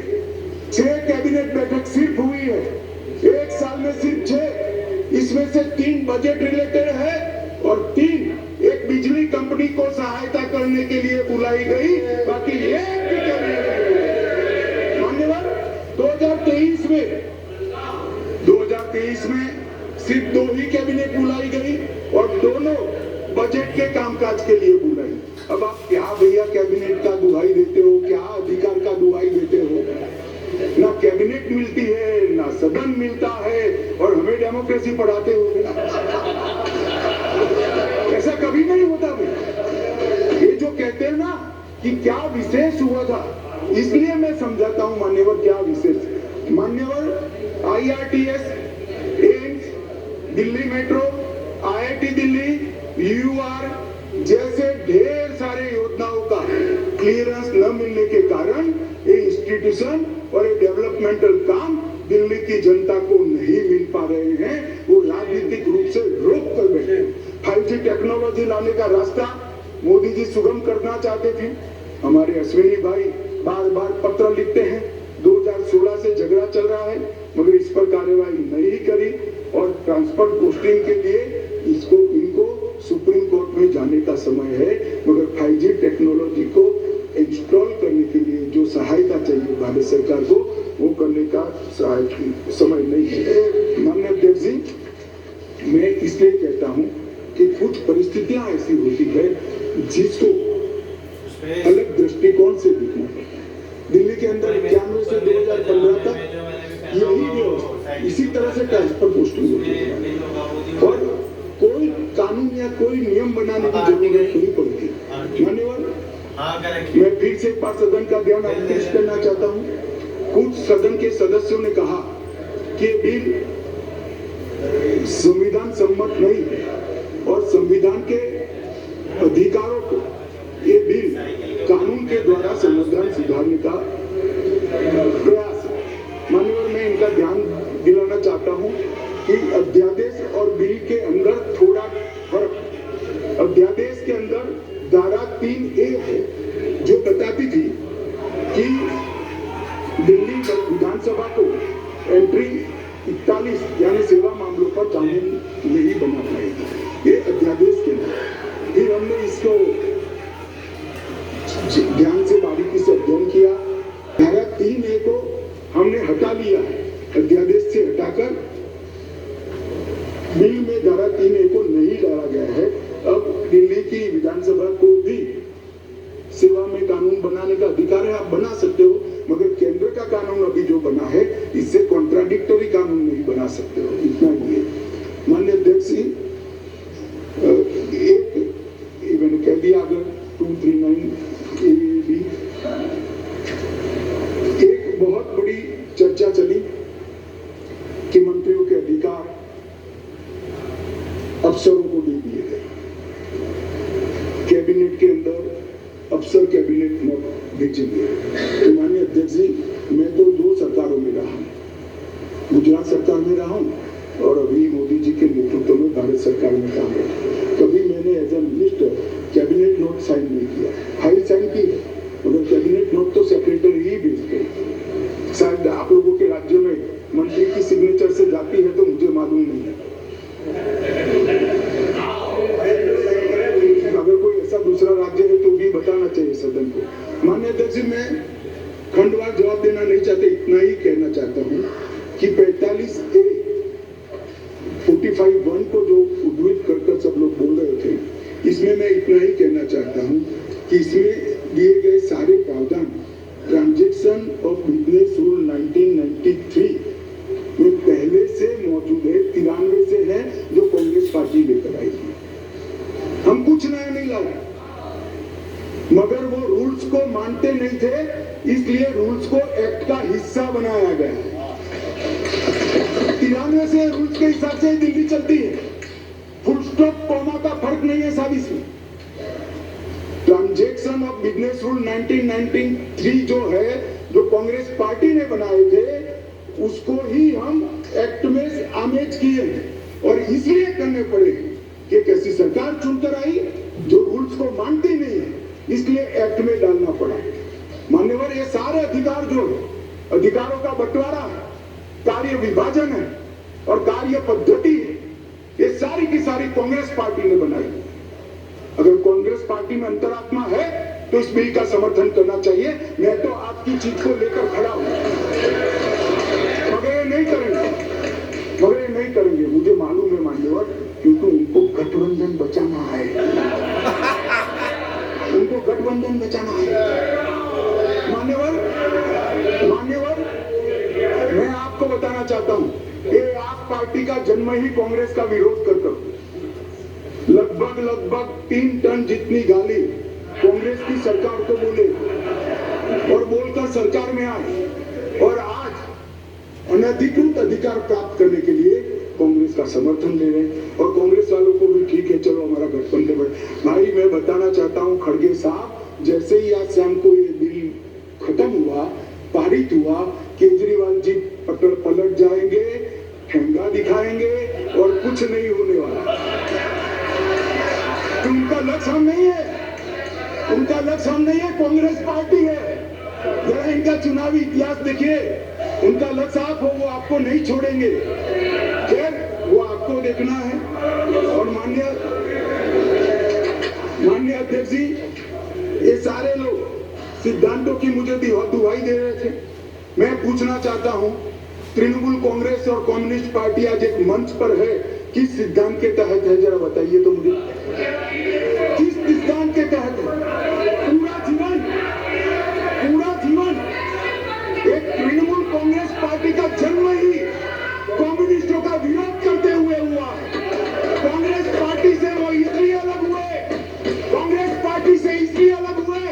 Speaker 1: 6 कैबिनेट बैठक सिर्फ हुई है, 1 साल में सिर्फ 6। इसमें से 3 बजट रिलेटेड है और 3 एक बिजली कंपनी को सहायता करने के लिए बुलाई गई। बाकी मान्यवर 2023 में सिर्फ 2 ही कैबिनेट बुलाई गई और दोनों बजट के कामकाज के लिए बुलाई। अब आप क्या भैया कैबिनेट का दुहाई देते हो, क्या अधिकार का दुहाई देते हो? ना कैबिनेट मिलती है, ना सदन मिलता है और हमें डेमोक्रेसी पढ़ाते हो। ऐसा कभी नहीं होता भाई। ये जो कहते हैं ना कि क्या विशेष हुआ था, इसलिए मैं समझाता हूं मान्यवर क्या विशेष। मान्यवर IRTS, AIIMS, Delhi metro, IIT Delhi, UR जैसे ढेर सारे योजनाओं का क्लियरेंस न मिलने के कारण ये इंस्टीट्यूशन और ये डेवलपमेंटल काम दिल्ली की जनता को नहीं मिल पा रहे हैं। वो राजनीतिक रूप से रोक कर बैठे। 5G टेक्नोलॉजी लाने का रास्ता मोदी जी सुगम करना चाहते थे। हमारे अश्विनी भाई बार बार पत्र लिखते हैं। 2016 से झगड़ा चल रहा है मगर इस पर कार्यवाही नहीं करी और ट्रांसफर पोस्टिंग के लिए इनको सुप्रीम कोर्ट में जाने का समय है। मगर 5G टेक्नोलॉजी को इंस्टॉल करने के लिए जो सहायता चाहिए भारत सरकार को, वो करने का समय नहीं है। माननीय अध्यक्ष जी, मैं इसलिए कहता हूं कि कुछ परिस्थितियां ऐसी होती है जिसको अलग दृष्टिकोण से देखना है। दिल्ली के अंदर 91 से 2015 तक यही व्यवस्था, इसी तरह से ट्रांसफर पोस्टिंग होती है और कोई कानून या कोई नियम बनाने की जरूरत नहीं पड़ती। मान्यवर, मैं फिर से एक बार सदन का ध्यान आकर्षित करना चाहता हूँ। कुछ सदन के सदस्यों ने कहा कि बिल संविधान सम्मत नहीं है और संविधान के अधिकारों को ये बिल कानून के द्वारा संविधान सुधारने का प्रयास है। माननीय, मैं इनका ध्यान दिलाना चाहता हूं कि अध्यादेश और बिल के अंदर थोड़ा फर्क। अध्यादेश के अंदर धारा 3A है जो बताती थी कि दिल्ली विधानसभा को एंट्री 41 यानी सेवा मामलों पर कानून नहीं बना पाएगी, ये अध्यादेश के लिए। फिर हमने इसको ध्यान से बारीकी से अध्ययन किया। धारा 3A को हमने हटा लिया है, अध्यादेश से हटाकर बिल में धारा 3A को नहीं डाला गया है। अब दिल्ली की विधानसभा को भी सेवा में कानून बनाने का अधिकार है, आप बना सकते हो, मगर केंद्र का कानून अभी जो बना है इससे कॉन्ट्राडिक्टरी कानून नहीं बना सकते हो, इतना ही है। माननीय अध्यक्ष जी, एक मैंने कह दिया अगर 239 एक बहुत बड़ी चर्चा चली कि मंत्रियों के अधिकार अफसरों को दे दिए गए। कैबिनेट के अंदर अफसर कैबिनेट नोट भेजेंगे। तो माननीय अध्यक्ष जी, मैं तो 2 सरकारों में रहा हूं, गुजरात सरकार में रहा हूं और अभी मोदी जी के नेतृत्व में भारत सरकार में काम किया। कभी मैंने as a minister cabinet note sign नहीं किया, फाइल साइन की है, मगर कैबिनेट नोट तो सेक्रेटरी ही भेजते हैं। शायद आप लोगों के राज्य में मंत्री की सिग्नेचर से जाती है तो मुझे मालूम नहीं है। अगर कोई ऐसा दूसरा राज्य है तो भी बताना चाहिए सदन को। माननीय अध्यक्ष जी, मैं खंडवार जवाब देना नहीं चाहते, इतना ही कहना चाहता हूं कि 45A 45(1) को जो उद्धृत कर सब लोग बोल रहे थे, इसमें मैं इतना ही कहना चाहता हूं कि इसमें दिए गए सारे प्रावधान ट्रांजैक्शन ऑफ बिजनेस रूल 1993 में पहले से मौजूद है, 93 से है, जो कांग्रेस पार्टी लेकर आई है। हम कुछ नया नहीं लाए, मगर वो रूल्स को मानते नहीं थे, इसलिए रूल्स को एक्ट का हिस्सा बनाया गया। 93 से रूल्स के हिसाब से दिल्ली चलती है, फुल स्टॉप कॉमा का फर्क नहीं है साहब इसमें। ट्रांजैक्शन ऑफ बिजनेस रूल 1993 जो है, जो कांग्रेस पार्टी ने बनाए थे, उसको ही हम एक्ट में आमेज किए हैं और इसलिए करने पड़े कि कैसी सरकार चुनकर आई जो रूल्स को मानती नहीं है, इसलिए एक्ट में डालना पड़ा। मान्यवर, ये सारे अधिकार जो है, अधिकारों का बंटवारा है, कार्य विभाजन है और कार्य पद्धति है, ये सारी की सारी कांग्रेस पार्टी ने बनाई। अगर कांग्रेस पार्टी में अंतरात्मा है तो इस बिल का समर्थन करना चाहिए। मैं तो आपकी चीज को लेकर खड़ा हूं, मगर ये नहीं करेंगे, मुझे मालूम है मान्यवर, क्योंकि उनको गठबंधन बचाना है, उनको गठबंधन बचाना है। मान्यवर, मैं आपको बताना चाहता हूं, ये आप पार्टी का जन्म ही कांग्रेस का विरोध कर लगभग 3 टन जितनी गाली कांग्रेस की सरकार को बोले और बोलकर सरकार में आए और आज अनधिकृत अधिकार प्राप्त करने के लिए कांग्रेस का समर्थन दे रहे हैं। और कांग्रेस वालों को भी ठीक है, चलो हमारा गठबंधन है। भाई, मैं बताना चाहता हूं खड़गे साहब, जैसे ही आज शाम को ये बिल खत्म हुआ, पारित हुआ, केजरीवाल जी पलट जाएंगे, ठेंगा दिखाएंगे और कुछ नहीं होने वाला। उनका लक्ष्य हम नहीं है, उनका लक्ष्य हम नहीं है, कांग्रेस पार्टी है। जरा इनका चुनावी इतिहास देखिए, उनका लक्ष्य आप हो, वो आपको नहीं छोड़ेंगे। खैर, वो आपको देखना है। और माननीय अध्यक्ष जी, ये सारे लोग सिद्धांतों की मुझे दुहाई दे रहे थे। मैं पूछना चाहता हूं, तृणमूल कांग्रेस और कम्युनिस्ट पार्टी आज एक मंच पर है, किस सिद्धांत के तहत है, जरा बताइए तो मुझे, किस सिद्धांत के तहत है? पूरा जीवन एक तृणमूल कांग्रेस पार्टी का जन्म ही कम्युनिस्टों का विरोध करते हुए हुआ है। कांग्रेस पार्टी से वो इसलिए अलग हुए, कांग्रेस पार्टी से इसलिए अलग हुए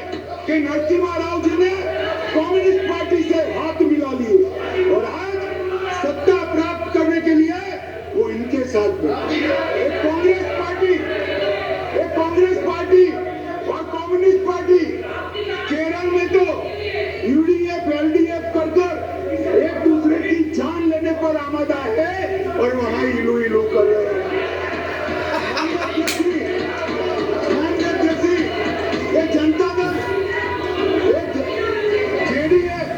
Speaker 1: कि नरसिम्हा राव जी ने कम्युनिस्ट पार्टी से हाथ मिला लिए और आज सत्ता प्राप्त करने के लिए वो इनके साथ में। एक कांग्रेस पार्टी और कम्युनिस्ट पार्टी केरल में तो यूडीएफ एलडीएफ कर एक दूसरे की जान लेने पर आमादा है और वहां इलू कर रहे हैं। ये जनता दल, जेडीएस,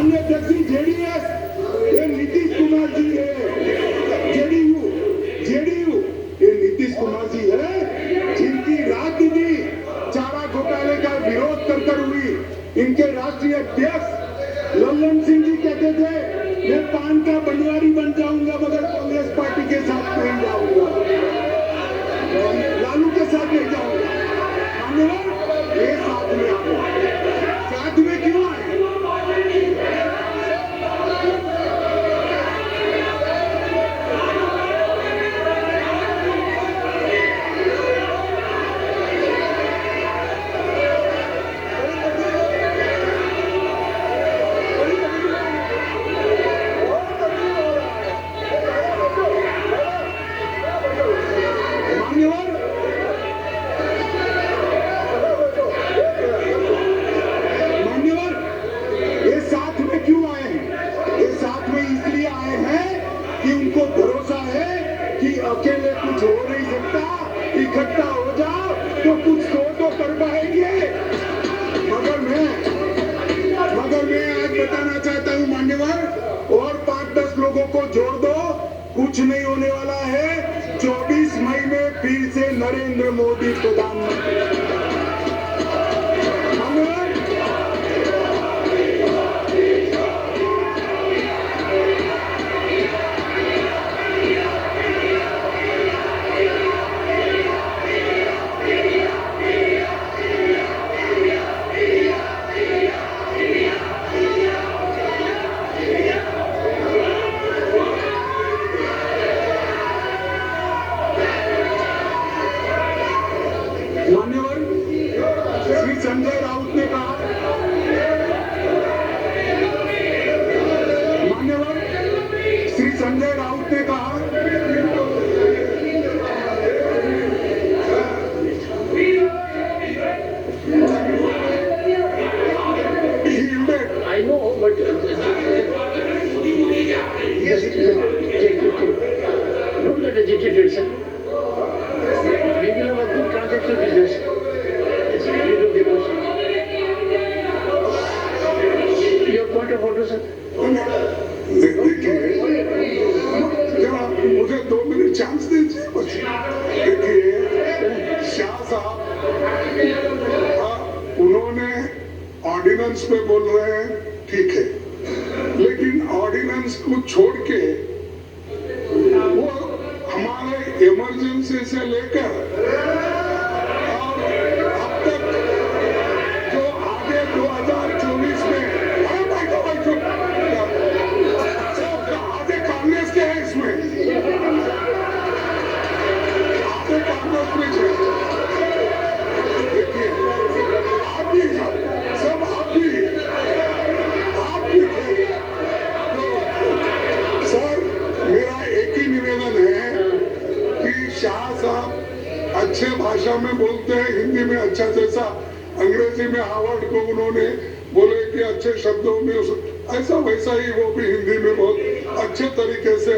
Speaker 1: माननीय अध्यक्ष जी जेडीएस, ये नीतीश कुमार जी है। जेडीयू ये नीतीश कुमार जी है, जिनकी राजनीति चारा घोटाले का विरोध कर हुई। इनके राष्ट्रीय अध्यक्ष लल्लन सिंह जी कहते थे मैं पान का बनवारी बन जाऊंगा मगर कांग्रेस पार्टी के साथ नहीं जाऊंगा, लालू के साथ नहीं जाऊंगा। मान्यवर, ये साथ में आ गए। साथ में क्यों आए? मान्यवर, ये साथ में क्यों आए हैं? ये साथ में इसलिए आए हैं कि उनको भरोसा है कि अकेले कुछ हो नहीं सकता, इकट्ठा हो जाओ तो कुछ तो कर पाएंगे। मगर मैं आज बताना चाहता हूं मान्यवर, और 5-10 लोगों को जोड़ दो, कुछ नहीं होने वाला है। 24 मई में फिर से नरेंद्र मोदी प्रधानमंत्री। मान्यवर, मान्यवर, श्री संजय राउत ने कहा, मान्यवर श्री संजय राउत ने कहा
Speaker 2: I know, but yes, don't get agitated, sir. We will have a good transaction business. Yes, you don't get emotion. Your point of order, sir.
Speaker 1: देखिए, जरा मुझे 2 मिनट चांस दीजिए। देखिए शाह साहब, उन्होंने ऑर्डिनेंस पे बोल रहे हैं, ठीक है, लेकिन ऑर्डिनेंस को छोड़ के वो हमारे इमरजेंसी से लेकर और अब तक जो आगे 2024 में आगे कांग्रेस के है, इसमें आगे कांग्रेस में है। देखिए आप भी सब आप भी थे। तो सर मेरा एक ही निवेदन है कि शाह साहब अच्छे भाषा में बोलते हैं, हिंदी में अच्छा, जैसा अंग्रेजी में हार्वर्ड को उन्होंने बोले कि अच्छे शब्दों में ऐसा वैसा ही वो भी हिंदी में बहुत अच्छे तरीके से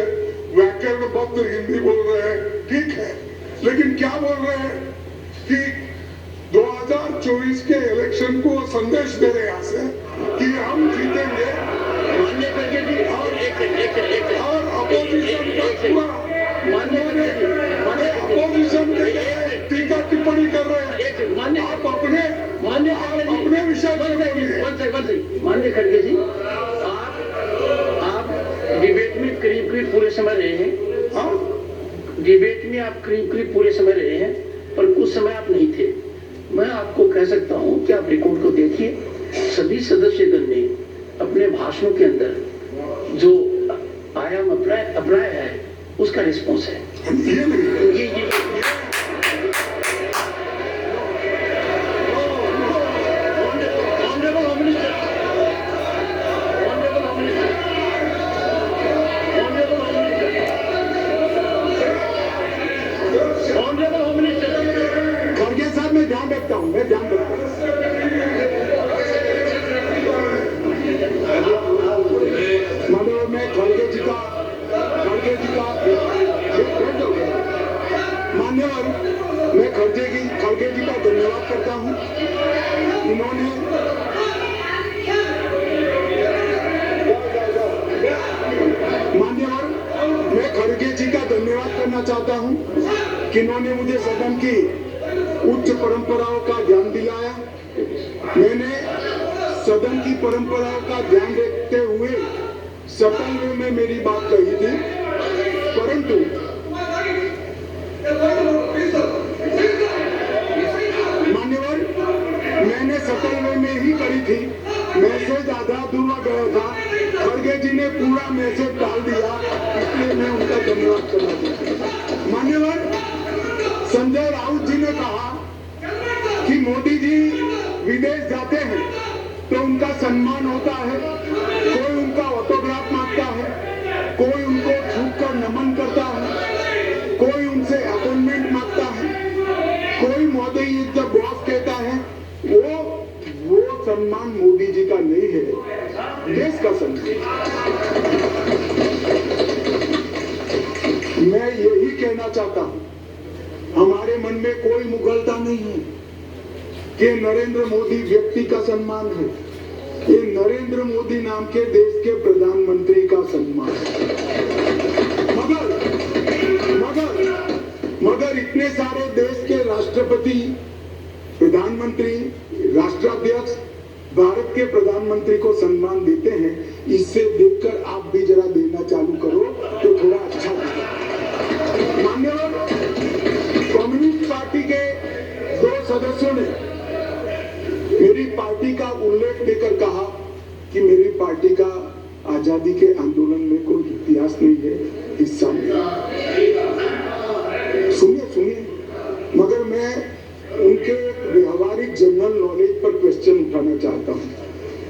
Speaker 1: व्याकरणबद्ध हिंदी बोल रहे हैं, ठीक है। लेकिन क्या बोल रहे हैं कि 2024 के इलेक्शन को संदेश दे रहे यहाँ से कि हम जीतेंगे
Speaker 2: मान्य करके दी और एक
Speaker 1: और अपोजिशन का पूरा अपोजिशन टीका टिप्पणी कर रहे हैं। आप अपने विषय पर बोलिए।
Speaker 2: मान्य करके जी, आप डिबेट में करीब पूरे समय रहे हैं।
Speaker 1: हाँ?
Speaker 2: डिबेट में आप करीब पूरे समय रहे हैं, पर कुछ समय आप नहीं थे। मैं आपको कह सकता हूं कि आप रिकॉर्ड को देखिए, सभी सदस्यगण ने अपने भाषणों के अंदर जो आयाम अपनाया है उसका रिस्पॉन्स है। ये
Speaker 1: खड़गे साहब मैं ध्यान रखता हूँ। मानव मैं खड़गे जी का मान्यवर, मैं खड़गे जी का धन्यवाद करता हूँ। इन्होंने चाहता हूं कि इन्होंने मुझे सदन की उच्च परंपराओं का ज्ञान दिलाया। मैंने सदन की परंपराओं का ध्यान रखते हुए सफल वे में मेरी बात कही थी, परंतु मान्यवर, मैंने सफल वे में ही करी थी। मैसेज आधा अधूरा गया था, खड़गे जी ने पूरा मैसेज डाल दिया, इसलिए मैं उनका धन्यवाद करना चाहता हूं। मान्यवर, संजय राउत जी ने कहा कि मोदी जी विदेश जाते हैं तो उनका सम्मान होता है, कोई उनका ऑटोग्राफ मांगता है, कोई उनको छूकर नमन करता है, कोई उनसे अपॉइंटमेंट मांगता है, कोई मोदी जब बॉस कहता है, वो सम्मान मोदी जी का नहीं है, देश का सम्मान। मैं यही कहना चाहता हूं, हमारे मन में कोई मुगलता नहीं है कि नरेंद्र मोदी व्यक्ति का सम्मान है, ये नरेंद्र मोदी नाम के देश के प्रधानमंत्री का सम्मान है। मगर इतने सारे देश के राष्ट्रपति, प्रधानमंत्री, राष्ट्राध्यक्ष भारत के प्रधानमंत्री को सम्मान देते हैं, इससे देखकर आप भी जरा देना चालू करो तो थोड़ा अच्छा लगेगा। मान्यवर, कम्युनिस्ट पार्टी के 2 सदस्यों ने मेरी पार्टी का उल्लेख देकर कहा कि मेरी पार्टी का आजादी के आंदोलन में कोई इतिहास नहीं है, हिस्सा नहीं। सुनिए, मगर मैं उनके व्यवहारिक जनरल नॉलेज पर क्वेश्चन उठाना चाहता हूं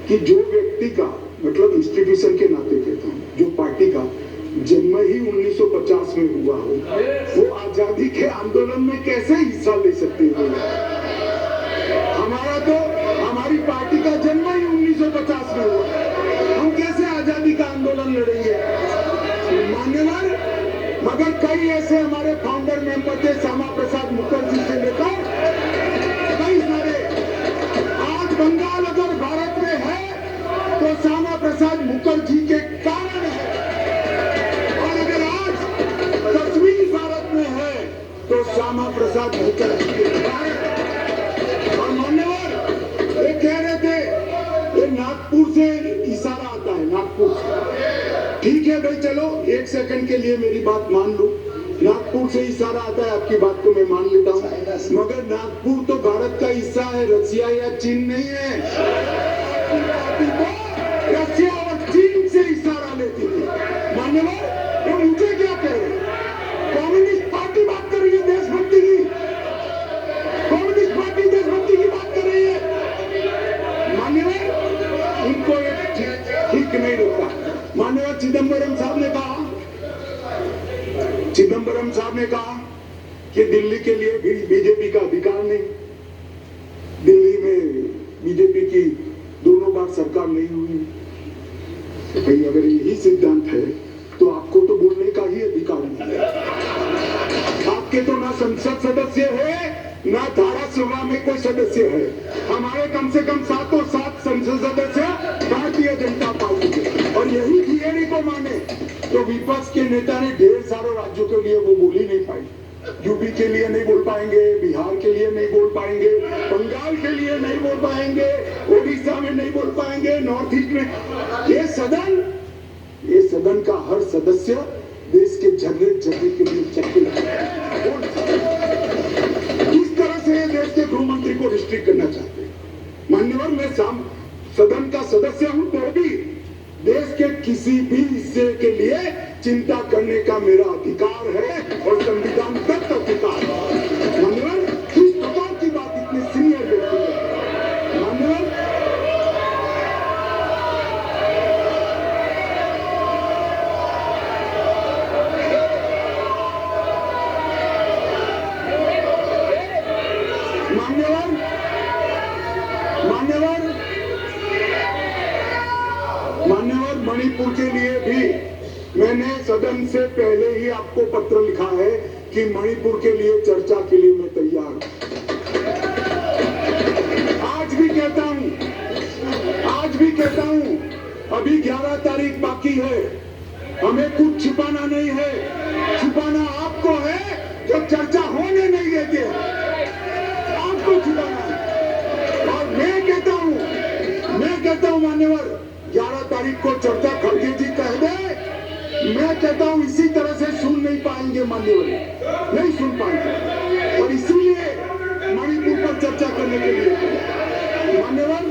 Speaker 1: कि जो व्यक्ति का, मतलब इंस्टीट्यूशन के नाते कहता हूं, जो पार्टी का जन्म ही 1950 में हुआ हो, वो आजादी के आंदोलन में कैसे हिस्सा ले सकते हैं? हमारी पार्टी का जन्म ही 1950 में हुआ, हम कैसे आजादी का आंदोलन लड़ेंगे? मान्यवर, मगर कई ऐसे हमारे फाउंडर मेंबर थे, श्यामा प्रसाद मुखर्जी से लेकर कई सारे। आज बंगाल अगर भारत में है तो श्यामा प्रसाद मुखर्जी के कारण है, और अगर आज कश्मीर भारत में है तो श्यामा प्रसाद मुखर्जी के कारण। और मान्यवर, ये कह रहे थे ये नागपुर से इशारा आता है, नागपुर से। ठीक है भाई, चलो 1 सेकंड के लिए मेरी बात मान लो, नागपुर से इशारा आता है, आपकी बात को मैं मान लेता हूँ, मगर नागपुर तो भारत का हिस्सा है, रसिया या चीन नहीं है। रसिया और चीन से इशारा लेती थी। मान्यवर, वो मुझे क्या कह रहे? कम्युनिस्ट पार्टी बात कर रही है देशभक्ति की, कम्युनिस्ट पार्टी देशभक्ति की बात कर रही है। मान्यवर, इनको ये ठीक नहीं लगता। माननीय चिदंबरम साहब ने कहा कि दिल्ली के लिए भी बीजेपी का अधिकार नहीं, दिल्ली में बीजेपी की 2 बार सरकार नहीं हुई। तो भाई अगर यही सिद्धांत है तो आपको तो बोलने का ही अधिकार नहीं है। आपके तो ना संसद सदस्य है, ना धारासभा में कोई सदस्य है। हमारे कम से कम 7 संसद सदस्य भारतीय जनता पार्टी के, और यही थियरी को माने तो विपक्ष के नेता ने ढेर सारे राज्यों के लिए वो बोल ही नहीं पाई। यूपी के लिए नहीं बोल पाएंगे, बिहार के लिए नहीं बोल पाएंगे, बंगाल के लिए नहीं बोल पाएंगे, ओडिशा में नहीं बोल पाएंगे, नॉर्थ ईस्ट में। ये सदन का हर सदस्य देश के झगड़े के लिए चक्के किस तरह से देश के गृह मंत्री को रिस्ट्रिक्ट करना चाहते हैं। मान्यवर, मैं सदन का सदस्य हूं तो भी देश के किसी भी हिस्से के लिए चिंता करने का मेरा अधिकार है और संविधान दत्त अधिकार है। मान्यवर, किस प्रकार की बात इतने सीनियर व्यक्ति है। मान्यवर, मान्यवर, मणिपुर के लिए भी मैंने सदन से पहले ही आपको पत्र लिखा है कि मणिपुर के लिए चर्चा के लिए मैं तैयार हूं। आज भी कहता हूं, अभी 11 तारीख बाकी है, हमें कुछ छिपाना नहीं है। छिपाना आप आपको है जो चर्चा होने नहीं देते हैं, आपको छुपाना है। और मैं कहता हूं मान्यवर, 11 तारीख को चर्चा खड़गे जी कह दे, मैं कहता हूं इसी तरह से सुन नहीं पाएंगे मान्यवर, नहीं सुन पाएंगे। और इसीलिए मणिपुर पर चर्चा करने के लिए मान्यवर,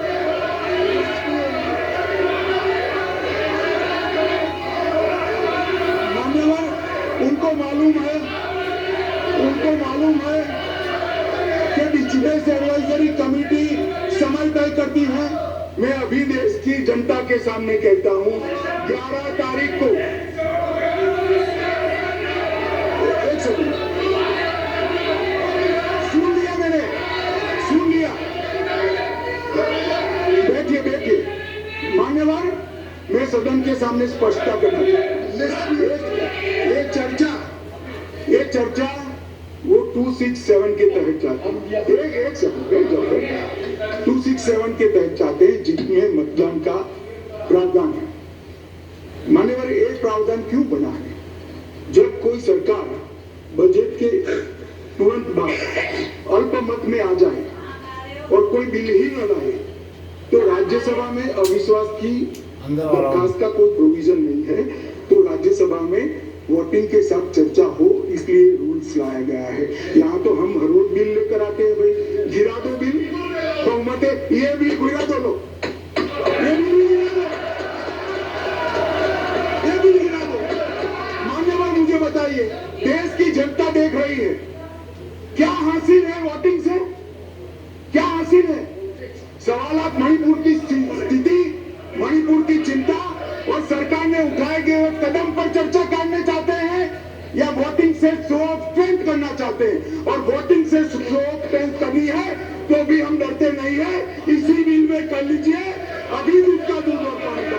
Speaker 1: उनको मालूम है कि बिजनेस एडवाइजरी कमेटी समय तय करती है। मैं अभी देश की जनता के सामने कहता हूं, 11 तारीख को, एक सेकंड, सुन लिया मैंने, सुन लिया, बैठिए मान्यवर, मैं सदन के सामने स्पष्टता करना, ये चर्चा वो 267 के तहत चाहते हैं, एक सेकंड 267 के तहत चाहते हैं, जिसमें मतदान का प्रावधान है। मान्यवर, एक प्रावधान क्यों बना है? जब कोई सरकार बजट के तुरंत बाद अल्पमत में आ जाए और कोई बिल ही न लाए, तो राज्यसभा में अविश्वास की दरखास्त का कोई प्रोविजन नहीं है, तो राज्यसभा में वोटिंग के साथ चर्चा हो, इसलिए रूल्स लाया गया है। यहाँ तो हम हर रोज बिल लेकर आते हैं, भाई गिरा दो बिल, बहुमत है, ये बिल गिरा दो, लो ये बिल गिरा दो। मान्यवर, मुझे बताइए, देश की जनता देख रही है, क्या हासिल है वोटिंग से, क्या हासिल है? सवालात मणिपुर की स्थिति, मणिपुर की चिंता और सरकार ने उठाए गए कदम पर चर्चा करना चाहते हैं, या वोटिंग से शो ऑफ स्ट्रेंथ करना चाहते हैं? और वोटिंग से शो ऑफ स्ट्रेंथ करनी है तो भी हम डरते नहीं है, इसी बिल में कर लीजिए, अभी भी उसका दूध और पानी का।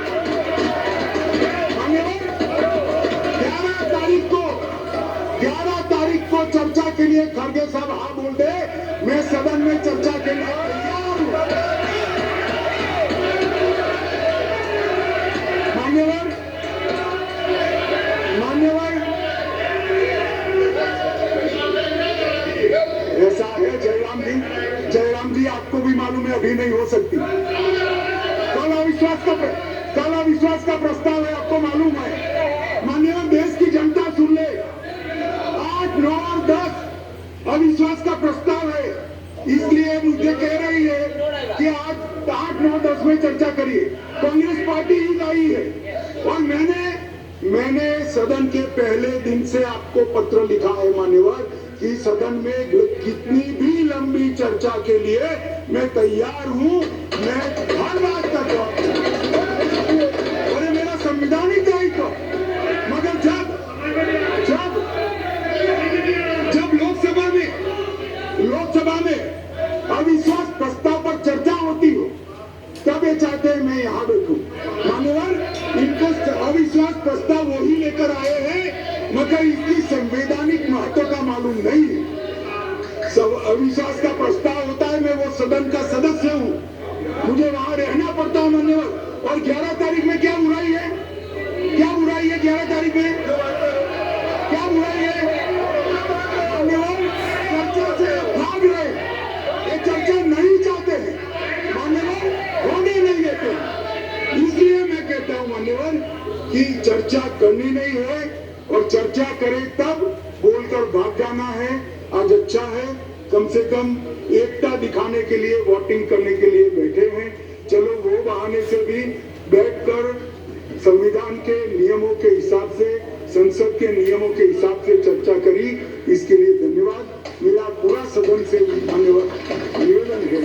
Speaker 1: 11 तारीख को चर्चा के लिए खड़गे साहब हाँ बोल दे, मैं सदन में चर्चा के लिए तैयार हूं। मान्यवर, ऐसा है जयराम जी, आपको भी मालूम है अभी नहीं हो सकती। कल अविश्वास का प्रस्ताव है, आपको मालूम है। मान्यवर, देश की जनता सुन ले, 8, 9 और 10 अविश्वास का प्रस्ताव है, इसलिए मुझे कह रही है कि आज 8, 9, 10 में चर्चा करिए। कांग्रेस पार्टी ही लाई है, और मैंने सदन के पहले दिन से आपको पत्र लिखा है मान्यवर, कि सदन में कितनी भी लंबी चर्चा के लिए मैं तैयार हूं, मैं हर बात का जवाब, और ये मेरा संवैधानिक दायित्व। मगर जब लोकसभा में अविश्वास प्रस्ताव पर चर्चा होती हो, तब ये चाहते हैं मैं यहाँ बैठूं। मान्यवर, इनको अविश्वास प्रस्ताव वही लेकर आए हैं, मगर इसकी संवैधानिक महत्व का मालूम नहीं है। सब अविश्वास का प्रस्ताव होता है, मैं वो सदन का सदस्य हूँ, मुझे वहां रहना पड़ता है मान्यवर। और 11 तारीख में क्या बुराई है? 11 तारीख में क्या बुराई है? मान्यवर, चर्चा से भाग रहे, ये चर्चा नहीं चाहते हैं मान्यवर, होने नहीं देते। इसलिए मैं कहता हूं मान्यवर कि चर्चा करनी नहीं है, और चर्चा करें तब बोलकर भाग जाना है। आज अच्छा है, कम से कम एकता दिखाने के लिए वोटिंग करने के लिए बैठे हैं, चलो वो बहाने से भी बैठकर संविधान के नियमों के हिसाब से, संसद के नियमों के हिसाब से चर्चा करी, इसके लिए धन्यवाद। मेरा पूरा सदन से धन्यवाद निवेदन है